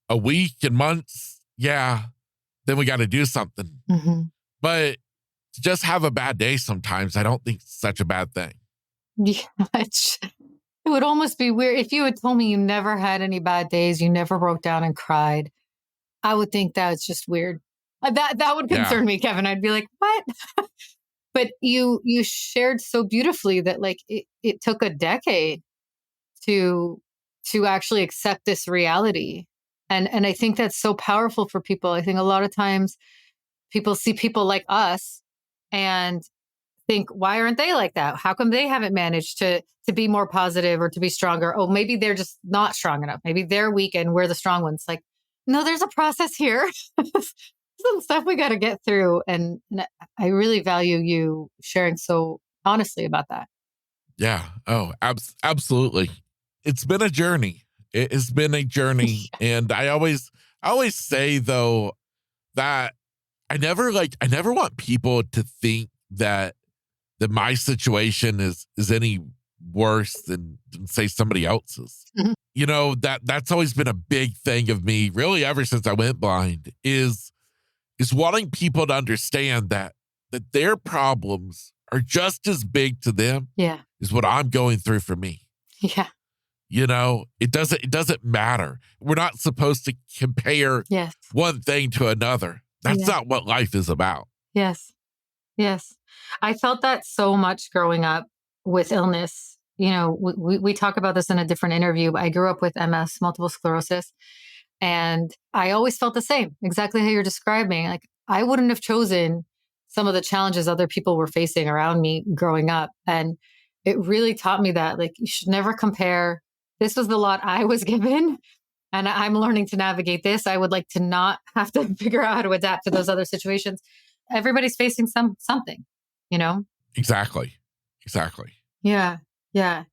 a week and months, yeah, then we got to do something. Mm-hmm. But to just have a bad day sometimes, I don't think it's such a bad thing. Yeah. It would almost be weird if you had told me you never had any bad days, you never broke down and cried. I would think that's just weird. That would concern me, Kevin. I'd be like, what? But you shared so beautifully that like it took a decade to actually accept this reality. And I think that's so powerful for people. I think a lot of times people see people like us and think, why aren't they like that? How come they haven't managed to be more positive or to be stronger? Oh, maybe they're just not strong enough. Maybe they're weak and we're the strong ones. Like, no, there's a process here. Some stuff we got to get through. And I really value you sharing so honestly about that. Yeah. Oh, absolutely. It's been a journey. It has been a journey. And I always say though, that I never want people to think that my situation is any worse than say somebody else's. Mm-hmm. That's always been a big thing of me, really ever since I went blind, is wanting people to understand that their problems are just as big to them as what I'm going through for me. Yeah. It doesn't matter. We're not supposed to compare one thing to another. That's not what life is about. Yes. Yes. I felt that so much growing up with illness. We talk about this in a different interview, but I grew up with MS, multiple sclerosis. And I always felt the same, exactly how you're describing. Like I wouldn't have chosen some of the challenges other people were facing around me growing up. And it really taught me that like, you should never compare. This was the lot I was given. And I'm learning to navigate this. I would like to not have to figure out how to adapt to those other situations. Everybody's facing something, Exactly. Yeah. Yeah.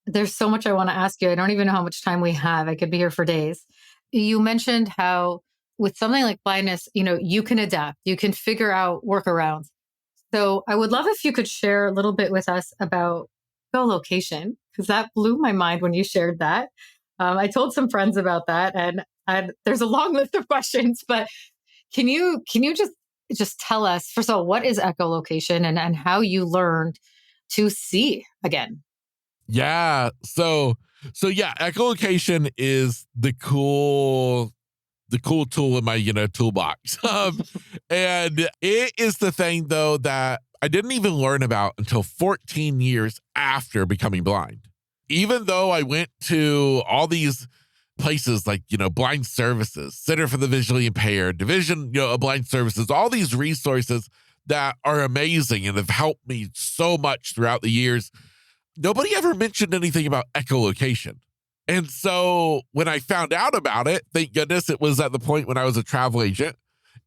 There's so much I want to ask you. I don't even know how much time we have. I could be here for days. You mentioned how with something like blindness, you can adapt, you can figure out workarounds. So I would love if you could share a little bit with us about echolocation, because that blew my mind when you shared that. I told some friends about that, and there's a long list of questions. But can you just tell us first of all what is echolocation and how you learned to see again? Yeah. So yeah, echolocation is the cool tool in my, toolbox. And it is the thing though that I didn't even learn about until 14 years after becoming blind. Even though I went to all these places like, blind services, Center for the Visually Impaired, Division, of Blind Services, all these resources that are amazing and have helped me so much throughout the years. Nobody ever mentioned anything about echolocation. And so when I found out about it, thank goodness it was at the point when I was a travel agent.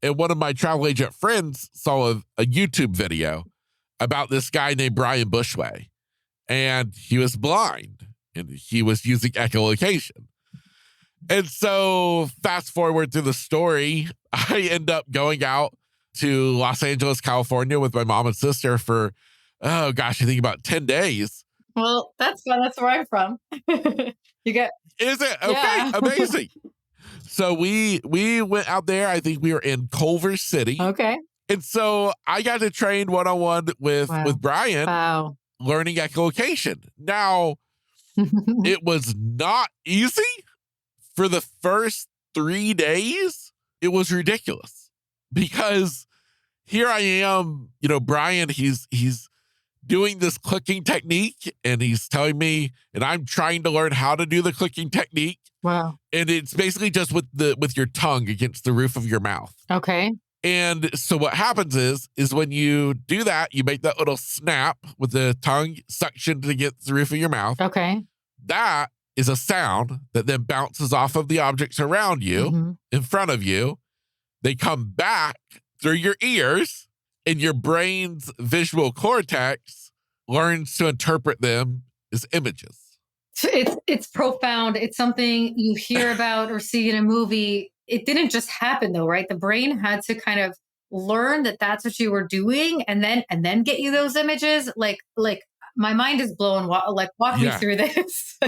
And one of my travel agent friends saw a YouTube video about this guy named Brian Bushway. And he was blind and he was using echolocation. And so fast forward through the story, I end up going out to Los Angeles, California with my mom and sister for, oh gosh, I think about 10 days. Well, that's fun. That's where I'm from. You get Is it? Okay, Yeah. amazing. So we went out there. I think we were in Culver City. Okay. And so I got to train one-on-one with Wow. Brian, Wow. learning echolocation. Now, it was not easy for the first 3 days. It was ridiculous because here I am, Brian, he's doing this clicking technique and he's telling me, and I'm trying to learn how to do the clicking technique. Wow. And it's basically just with your tongue against the roof of your mouth. Okay. And so what happens is when you do that, you make that little snap with the tongue suctioned against the roof of your mouth. Okay. That is a sound that then bounces off of the objects around you, in front of you. They come back through your ears, and your brain's visual cortex learns to interpret them as images. It's profound. It's something you hear about or see in a movie. It didn't just happen though, right? The brain had to kind of learn that that's what you were doing, and then get you those images. Like my mind is blown. Walk me Yeah. through this.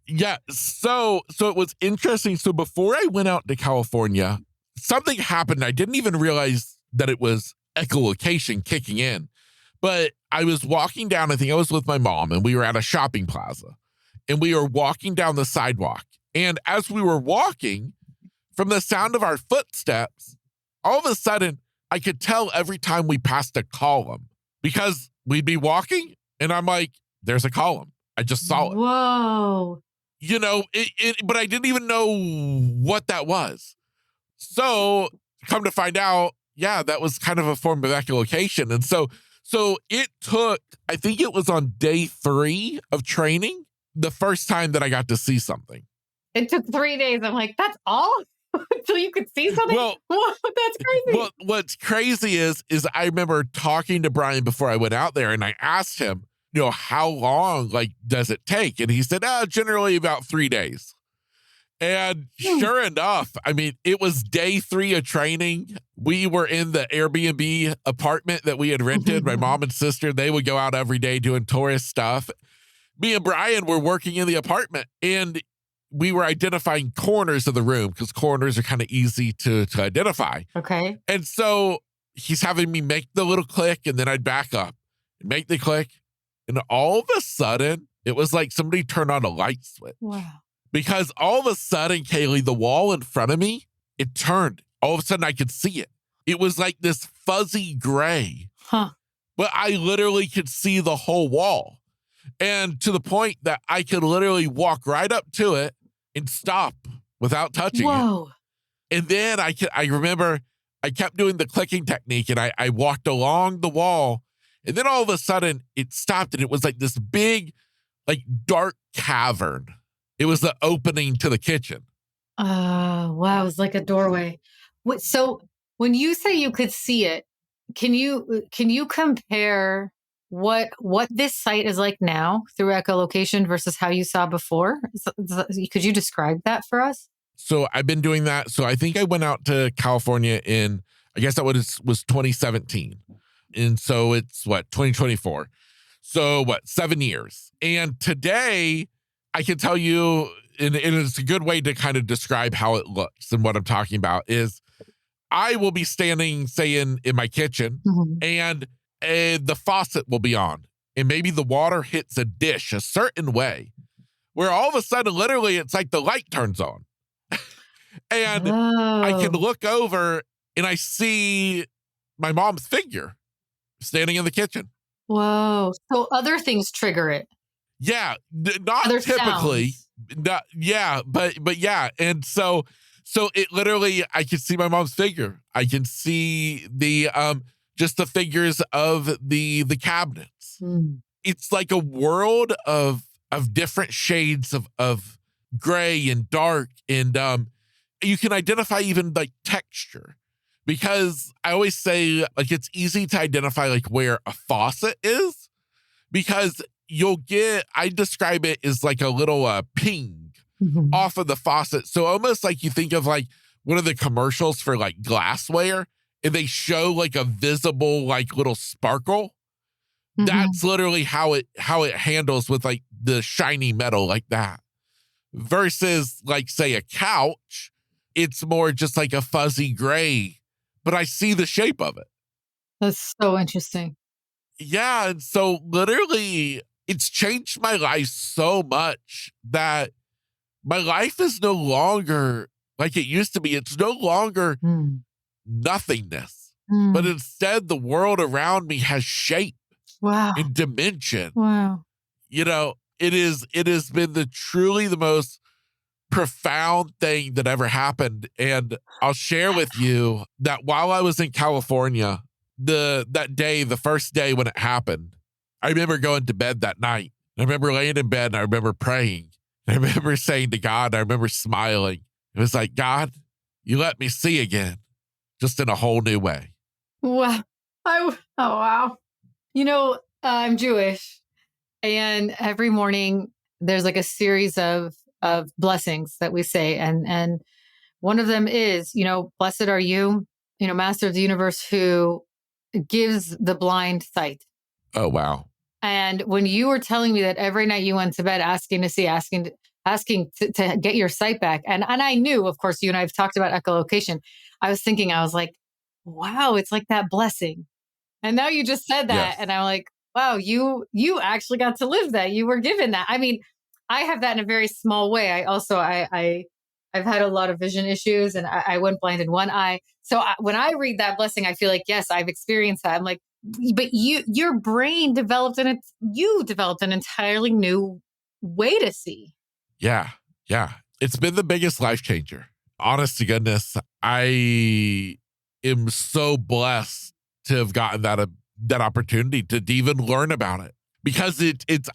Yeah. So it was interesting. So before I went out to California, something happened. I didn't even realize that it was echolocation kicking in. But I was walking down, I think I was with my mom, and we were at a shopping plaza. And we were walking down the sidewalk. And as we were walking, from the sound of our footsteps, all of a sudden, I could tell every time we passed a column because we'd be walking and I'm like, there's a column. I just saw it. Whoa. But I didn't even know what that was. So come to find out, yeah, that was kind of a form of echolocation. And so it took, I think it was on day 3 of training, the first time that I got to see something. It took 3 days. I'm like, that's all? Until you could see something? Well, that's crazy. Well, what's crazy is I remember talking to Brian before I went out there, and I asked him, how long does it take? And he said, generally about 3 days. And sure enough, I mean, it was day 3 of training. We were in the Airbnb apartment that we had rented. My mom and sister, they would go out every day doing tourist stuff. Me and Brian were working in the apartment, and we were identifying corners of the room because corners are kind of easy to identify. Okay. And so he's having me make the little click, and then I'd back up and make the click. And all of a sudden, it was like somebody turned on a light switch. Wow. Because all of a sudden, Kaley, the wall in front of me, it turned. All of a sudden, I could see it. It was like this fuzzy gray. Huh. But I literally could see the whole wall. And to the point that I could literally walk right up to it and stop without touching Whoa. it. And then I remember I kept doing the clicking technique, and I walked along the wall. And then all of a sudden, it stopped, and it was like this big, dark cavern. It was the opening to the kitchen. Wow. It was like a doorway. So when you say you could see it, can you compare what this site is like now through echolocation versus how you saw before? Could you describe that for us? So I've been doing that. So I think I went out to California in, I guess that was 2017. And so it's what, 2024. So what, 7 years. And today I can tell you, and it's a good way to kind of describe how it looks and what I'm talking about is I will be standing, say in my kitchen and the faucet will be on and maybe the water hits a dish a certain way where all of a sudden, literally it's like the light turns on. And I can look over and I see my mom's figure standing in the kitchen. Whoa. So other things trigger it. Yeah. Not Other typically. sounds. Yeah. But yeah. And so it literally, I can see my mom's figure. I can see the, just the figures of the cabinets. It's like a world of different shades of gray and dark. And, you can identify even like texture because I always say like it's easy to identify like where a faucet is because I describe it as like a little ping off of the faucet. So almost like you think of like one of the commercials for like glassware and they show like a visible like little sparkle. That's literally how it handles with like the shiny metal like that versus like say a couch. It's more just like a fuzzy gray, but I see the shape of it. That's so interesting. Yeah. And so literally it's changed my life so much that my life is no longer like it used to be. It's no longer nothingness, but instead the world around me has shape and dimension. Wow. You know, it has been truly the most profound thing that ever happened. And I'll share with you that while I was in California, that day, the first day when it happened, I remember going to bed that night. I remember laying in bed and I remember praying. I remember saying to God, I remember smiling. It was like, God, you let me see again, just in a whole new way. Wow. Oh, wow. You know, I'm Jewish and every morning there's like a series of blessings that we say. And one of them is, blessed are you, master of the universe who gives the blind sight. Oh, wow. And when you were telling me that every night you went to bed asking to get your sight back. And I knew, of course, you and I have talked about echolocation. I was like, wow, it's like that blessing. And now you just said that. Yes. And I'm like, wow, you actually got to live that. You were given that. I mean, I have that in a very small way. I've had a lot of vision issues and I went blind in one eye. So when I read that blessing, I feel like, yes, I've experienced that. I'm like, but your brain developed you developed an entirely new way to see. Yeah. Yeah. It's been the biggest life changer. Honest to goodness, I am so blessed to have gotten that opportunity to even learn about it because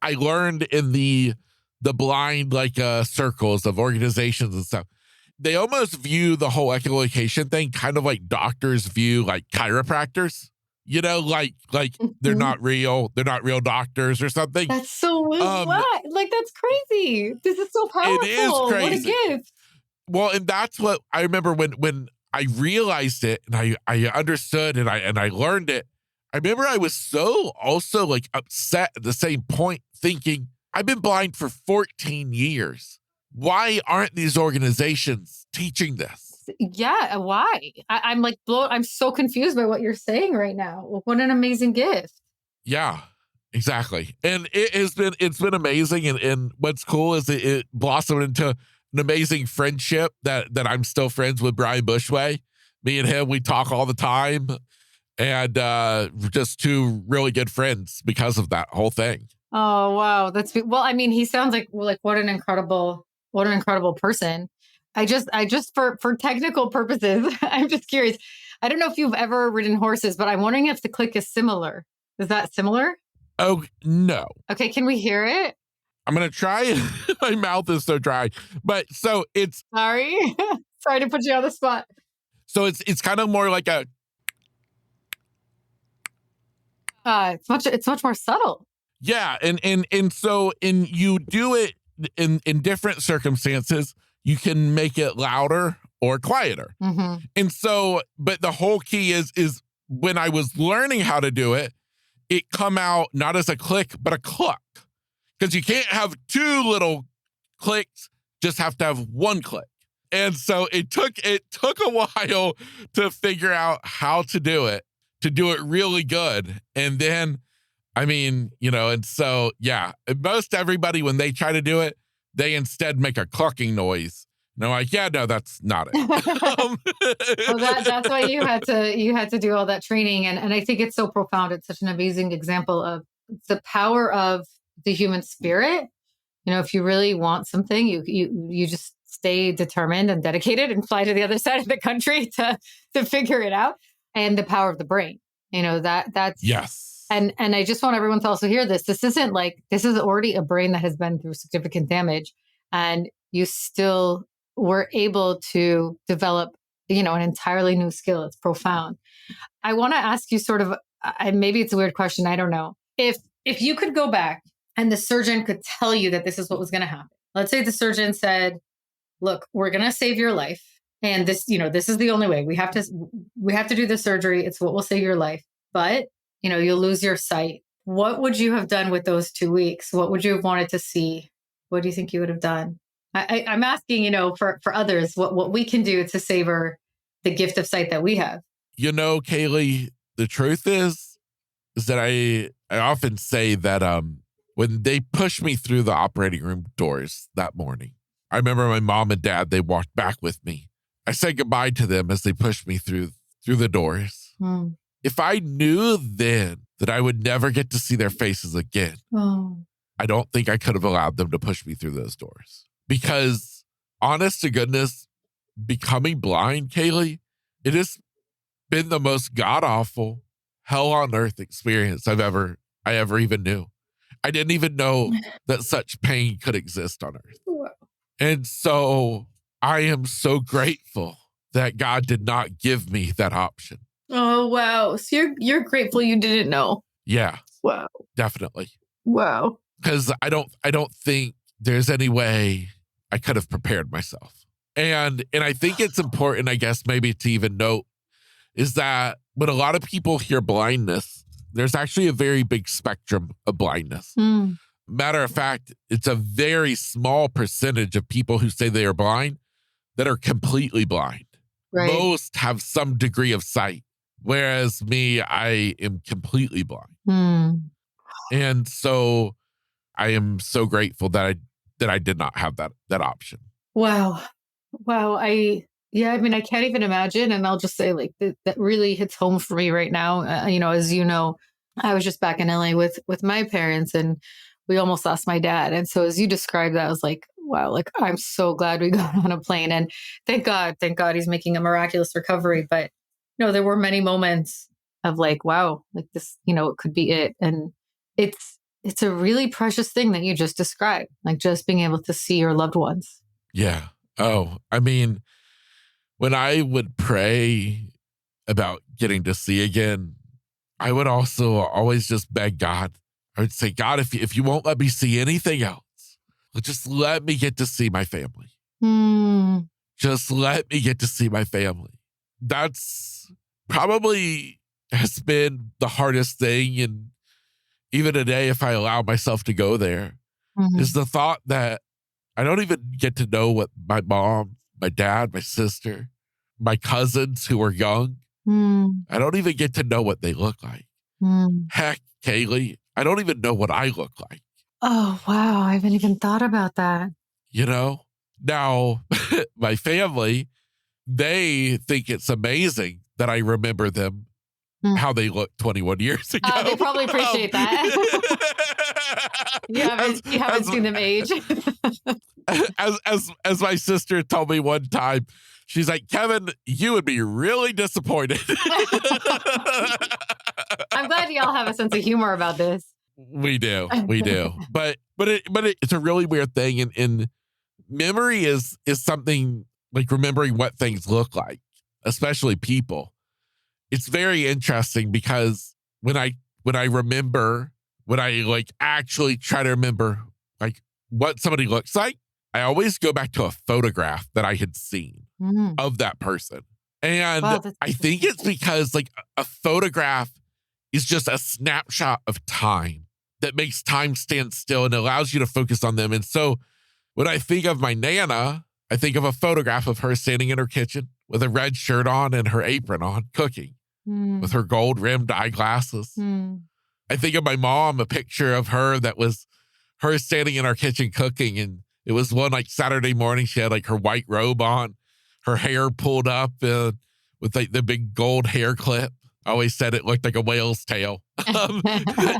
I learned in the blind circles of organizations and stuff. They almost view the whole echolocation thing kind of like doctors view like chiropractors, like they're not real doctors or something. That's so what? Like, that's crazy. This is so powerful. It is crazy. What a gift. Well, and that's what I remember when I realized it and I understood and I learned it. I remember I was so also like upset at the same point thinking, I've been blind for 14 years. Why aren't these organizations teaching this? Yeah, why? I'm like I'm so confused by what you're saying right now. What an amazing gift. Yeah, exactly. And it's been amazing. And what's cool is it blossomed into an amazing friendship that I'm still friends with Brian Bushway. Me and him, we talk all the time. And just two really good friends because of that whole thing. Oh, wow. Well, I mean, he sounds like what an incredible person. I just for technical purposes, I'm just curious. I don't know if you've ever ridden horses, but I'm wondering if the click is similar. Is that similar? Oh, no. Okay. Can we hear it? I'm going to try. My mouth is so dry, but so it's sorry to put you on the spot. So it's kind of more like a, It's much more subtle. Yeah. And so you do it in different circumstances, you can make it louder or quieter. Mm-hmm. And so, but the whole key is when I was learning how to do it, it come out not as a click, but a cluck. Because you can't have two little clicks, just have to have one click. And so it took a while to figure out how to do it really good. And then, I mean, and so, yeah, most everybody, when they try to do it, they instead make a clucking noise. And I'm like, yeah, no, that's not it. Well, that's why you had to do all that training. And I think it's so profound. It's such an amazing example of the power of the human spirit. If you really want something, you just stay determined and dedicated and fly to the other side of the country to figure it out. And the power of the brain, that's yes. And I just want everyone to also hear this. This is already a brain that has been through significant damage, and you still were able to develop, an entirely new skill. It's profound. I want to ask you sort of, maybe it's a weird question. I don't know. If you could go back and the surgeon could tell you that this is what was going to happen. Let's say the surgeon said, look, we're going to save your life. And this, this is the only way. We have to do the surgery. It's what will save your life. But, you'll lose your sight. What would you have done with those 2 weeks? What would you have wanted to see? What do you think you would have done? I'm asking, for others, what we can do to savor the gift of sight that we have. Kaley, the truth is that I often say that when they pushed me through the operating room doors that morning, I remember my mom and dad, they walked back with me. I said goodbye to them as they pushed me through the doors. Mm. If I knew then that I would never get to see their faces again, I don't think I could have allowed them to push me through those doors. Because honest to goodness, becoming blind, Kaley, it has been the most god-awful, hell on earth experience I ever even knew. I didn't even know that such pain could exist on earth. Wow. And so I am so grateful that God did not give me that option. Oh, wow. So you're grateful you didn't know. Yeah. Wow. Definitely. Wow. Because I don't think there's any way I could have prepared myself. And I think it's important, I guess, maybe to even note is that when a lot of people hear blindness, there's actually a very big spectrum of blindness. Mm. Matter of fact, it's a very small percentage of people who say they are blind that are completely blind. Right. Most have some degree of sight, whereas me, I am completely blind. Mm. And so I am so grateful that I did not have that option. Wow. I can't even imagine. And I'll just say that really hits home for me right now. As you know, I was just back in LA with my parents and we almost lost my dad. And so as you described that, I was like, wow, I'm so glad we got on a plane and thank God he's making a miraculous recovery. But, there were many moments of wow, this, it could be it. And it's a really precious thing that you just described, just being able to see your loved ones. Yeah. Oh, I mean, when I would pray about getting to see again, I would also always just beg God. I would say, God, if you won't let me see anything else, just let me get to see my family. Mm. Just let me get to see my family. That's probably has been the hardest thing. And even today, if I allow myself to go there, is the thought that I don't even get to know what my mom, my dad, my sister, my cousins who are young, I don't even get to know what they look like. Heck, Kaley, I don't even know what I look like. Oh, wow. I haven't even thought about that. Now, my family, they think it's amazing that I remember them, how they looked 21 years ago. They probably appreciate that. You haven't seen them age. as my sister told me one time, she's like, Kevin, you would be really disappointed. I'm glad y'all have a sense of humor about this. We do. But it's a really weird thing. And memory is something like remembering what things look like, especially people. It's very interesting because when I when I remember, when I like actually try to remember like what somebody looks like, I always go back to a photograph that I had seen of that person. And Wow, that's I think it's because like a photograph is just a snapshot of time that makes time stand still and allows you to focus on them. And so when I think of my Nana, I think of a photograph of her standing in her kitchen with a red shirt on and her apron on, cooking with her gold rimmed eyeglasses. I think of my mom, a picture of her that was her standing in our kitchen cooking. And it was one like Saturday morning. She had like her white robe on, her hair pulled up with like the big gold hair clip. I always said it looked like a whale's tail.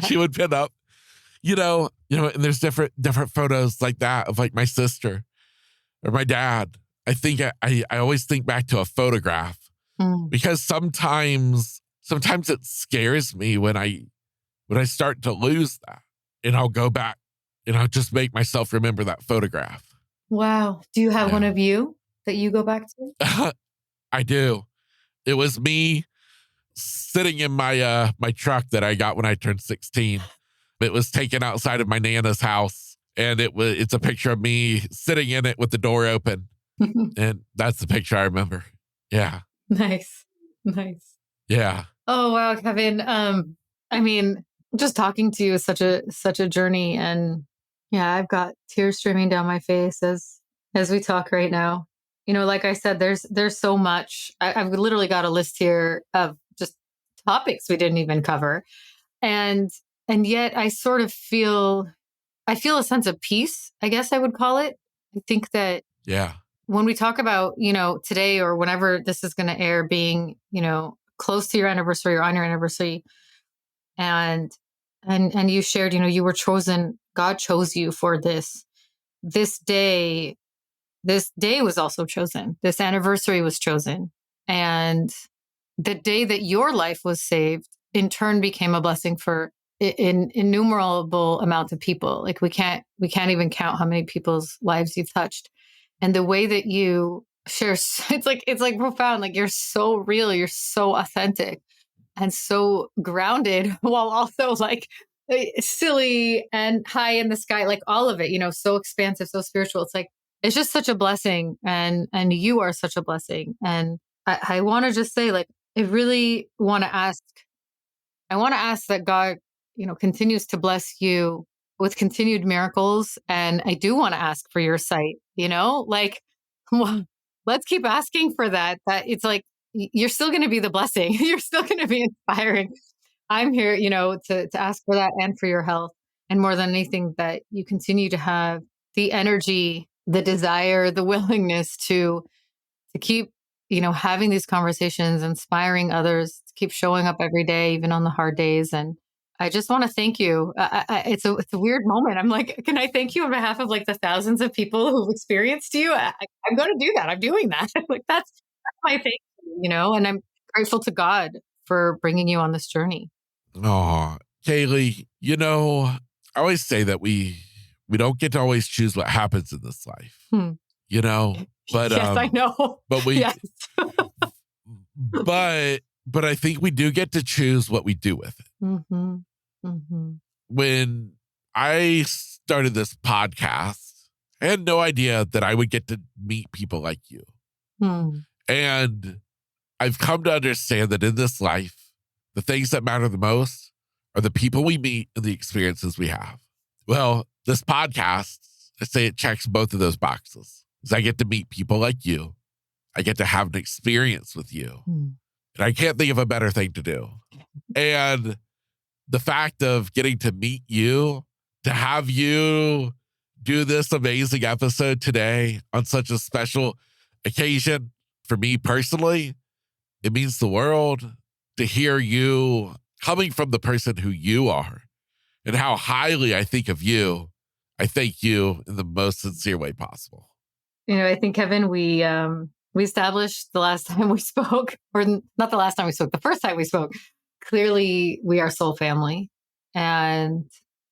She would pin up, and there's different photos like that of like my sister or my dad. I think I always think back to a photograph because sometimes it scares me when I start to lose that, and I'll go back and I'll just make myself remember that photograph. Wow. Do you have one of you that you go back to? I do. It was me sitting in my my truck that I got when I turned 16. It was taken outside of my Nana's house, and it's a picture of me sitting in it with the door open. And that's the picture I remember. Yeah. Nice. Yeah. Oh wow, Kevin. I mean, just talking to you is such a journey, and yeah, I've got tears streaming down my face as we talk right now. Like I said, there's so much. I've literally got a list here of just topics we didn't even cover, and yet I sort of feel a sense of peace, I guess I would call it. I think that when we talk about today or whenever this is going to air, being close to your anniversary or on your anniversary, and you shared you were chosen. God chose you for this day. This day was also chosen. This anniversary was chosen. And the day that your life was saved, in turn, became a blessing for an innumerable amount of people. Like we can't even count how many people's lives you've touched. And the way that you share, it's like profound. Like you're so real. You're so authentic and so grounded while also like silly and high in the sky, like all of it, so expansive, so spiritual. It's like, it's just such a blessing, and you are such a blessing. And I want to just say, like, I really want to ask. I want to ask that God, continues to bless you with continued miracles. And I do want to ask for your sight. Like, well, let's keep asking for that. That it's like you're still going to be the blessing. You're still going to be inspiring. I'm here, to ask for that and for your health, and more than anything, that you continue to have the energy, the desire, the willingness to keep, having these conversations, inspiring others, to keep showing up every day, even on the hard days. And I just want to thank you. It's a weird moment. I'm like, can I thank you on behalf of like the thousands of people who've experienced you? I'm going to do that. I'm doing that. Like that's my thank you, and I'm grateful to God for bringing you on this journey. Oh, Kaley, I always say that we don't get to always choose what happens in this life, but yes, I know. But we, yes. but I think we do get to choose what we do with it. When I started this podcast, I had no idea that I would get to meet people like you. And I've come to understand that in this life, the things that matter the most are the people we meet and the experiences we have. Well, this podcast, I say it checks both of those boxes. Because I get to meet people like you. I get to have an experience with you. And I can't think of a better thing to do. And the fact of getting to meet you, to have you do this amazing episode today on such a special occasion for me personally, it means the world to hear you coming from the person who you are and how highly I think of you. I thank you in the most sincere way possible. I think, Kevin, we established the last time we spoke, or not the last time we spoke, the first time we spoke, clearly we are soul family. And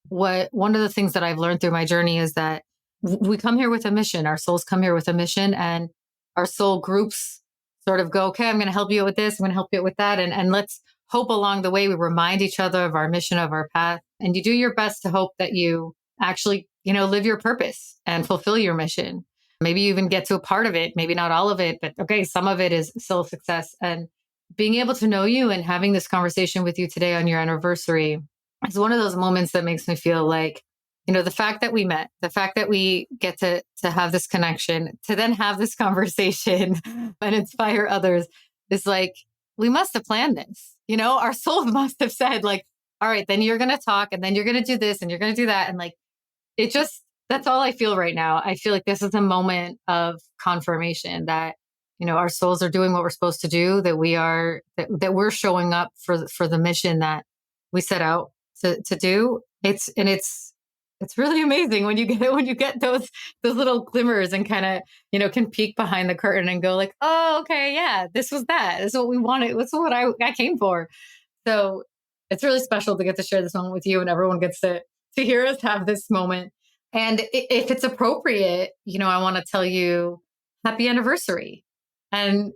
one of the things that I've learned through my journey is that we come here with a mission. Our souls come here with a mission, and our soul groups sort of go, okay, I'm going to help you with this. I'm going to help you with that. And let's hope along the way. We remind each other of our mission, of our path, and you do your best to hope that you actually, live your purpose and fulfill your mission. Maybe you even get to a part of it, maybe not all of it, but okay, some of it is still success. And being able to know you and having this conversation with you today on your anniversary is one of those moments that makes me feel like, the fact that we met, the fact that we get to have this connection, to then have this conversation and inspire others is like, we must have planned this. Our souls must have said like, all right, then you're going to talk and then you're going to do this and you're going to do that. And like, that's all I feel right now. I feel like this is a moment of confirmation that, our souls are doing what we're supposed to do, that we're showing up for the mission that we set out to do. It's really amazing when you get those little glimmers and kind of, can peek behind the curtain and go like, oh, okay, yeah, this was that. This is what we wanted. This is what I came for. So it's really special to get to share this moment with you, and everyone gets to hear us have this moment. And if it's appropriate, I want to tell you happy anniversary. And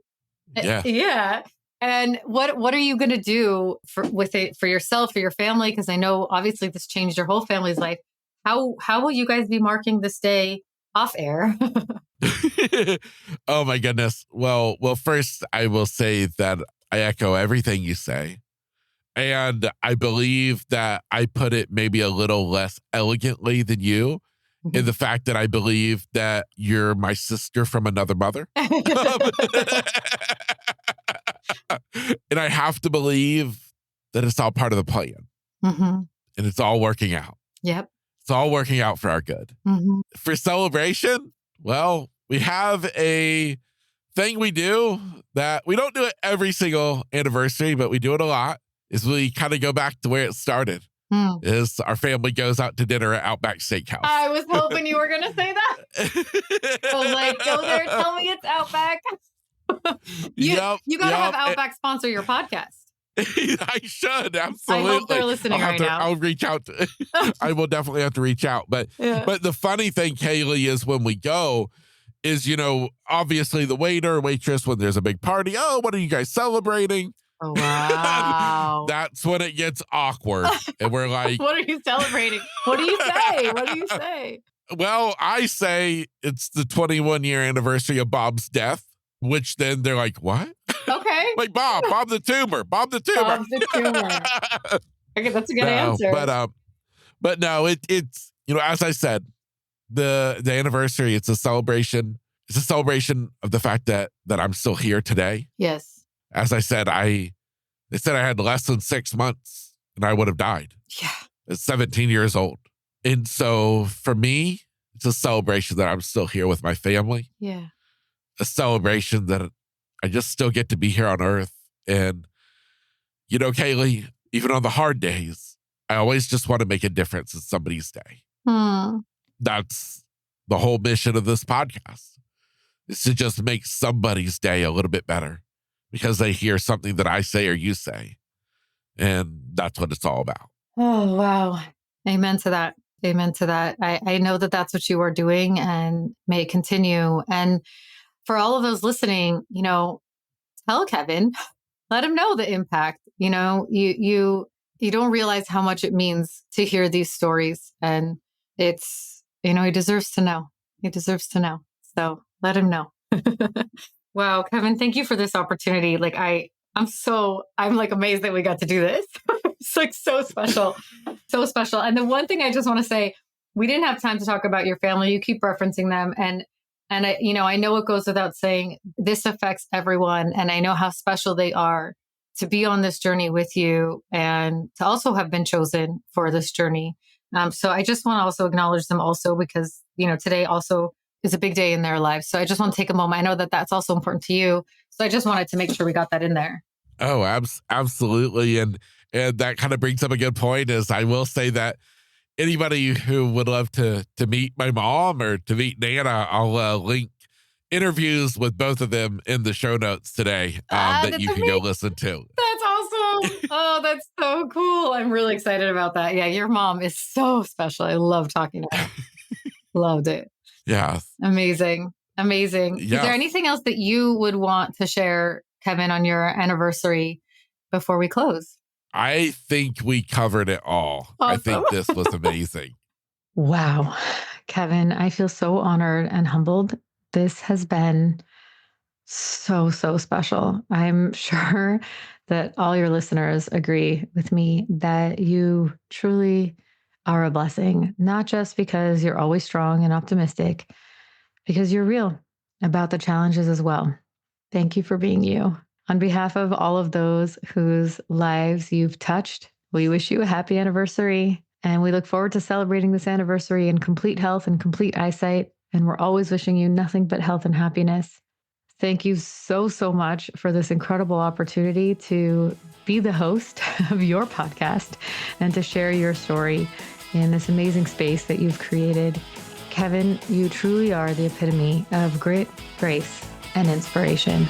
yeah. And what are you going to do with it for yourself, for your family? Because I know obviously this changed your whole family's life. How will you guys be marking this day off air? Oh my goodness. Well, first I will say that I echo everything you say. And I believe that I put it maybe a little less elegantly than you, in the fact that I believe that you're my sister from another mother. And I have to believe that it's all part of the plan. And it's all working out. Yep. It's all working out for our good. For celebration, well, we have a thing we do that we don't do it every single anniversary, but we do it a lot, is we kind of go back to where it started. Is our family goes out to dinner at Outback Steakhouse. I was hoping you were going to say that. I was like, go there, tell me it's Outback. You got to have Outback sponsor your podcast. I should, absolutely. I hope they're listening now. I'll reach out. I will definitely have to reach out. But the funny thing, Kaley, is when we go, is, obviously the waiter, waitress, when there's a big party, oh, what are you guys celebrating? Oh, wow. That's when it gets awkward. And we're like, what are you celebrating? What do you say? What do you say? Well, I say it's the 21-year anniversary of Bob's death, which then they're like, what? Okay. Like Bob the tumor. Bob the tumor. Okay, that's a good answer. But no, it's, as I said, the anniversary, it's a celebration. It's a celebration of the fact that I'm still here today. Yes. As I said, they said I had less than 6 months and I would have died. Yeah. At 17 years old. And so for me, it's a celebration that I'm still here with my family. Yeah. A celebration that I just still get to be here on earth. And, Kaley, even on the hard days, I always just want to make a difference in somebody's day. That's the whole mission of this podcast, is to just make somebody's day a little bit better because they hear something that I say or you say. And that's what it's all about. Oh, wow. Amen to that. Amen to that. I know that that's what you are doing, and may it continue. And for all of those listening, tell Kevin, let him know the impact. You don't realize how much it means to hear these stories. And it's, he deserves to know. He deserves to know. So let him know. Wow, Kevin, thank you for this opportunity. Like I'm like amazed that we got to do this. It's like so special, so special. And the one thing I just want to say, we didn't have time to talk about your family. You keep referencing them. And I know it goes without saying, this affects everyone. And I know how special they are to be on this journey with you and to also have been chosen for this journey. So I just want to also acknowledge them also because, today also is a big day in their lives. So I just want to take a moment. I know that that's also important to you. So I just wanted to make sure we got that in there. Oh, absolutely. And that kind of brings up a good point, is I will say that anybody who would love to meet my mom or to meet Nana, I'll link interviews with both of them in the show notes today that you can go listen to. That's awesome. Oh, that's so cool. I'm really excited about that. Yeah, your mom is so special. I love talking to her. Loved it. Yeah. Amazing. Amazing. Yeah. Is there anything else that you would want to share, Kevin, on your anniversary before we close? I think we covered it all. Awesome. I think this was amazing. Wow. Kevin, I feel so honored and humbled. This has been so special. I'm sure that all your listeners agree with me that you truly are a blessing, not just because you're always strong and optimistic, because you're real about the challenges as well. Thank you for being you. On behalf of all of those whose lives you've touched, we wish you a happy anniversary. And we look forward to celebrating this anniversary in complete health and complete eyesight. And we're always wishing you nothing but health and happiness. Thank you so much for this incredible opportunity to be the host of your podcast and to share your story in this amazing space that you've created. Kevin, you truly are the epitome of grit, grace, and inspiration.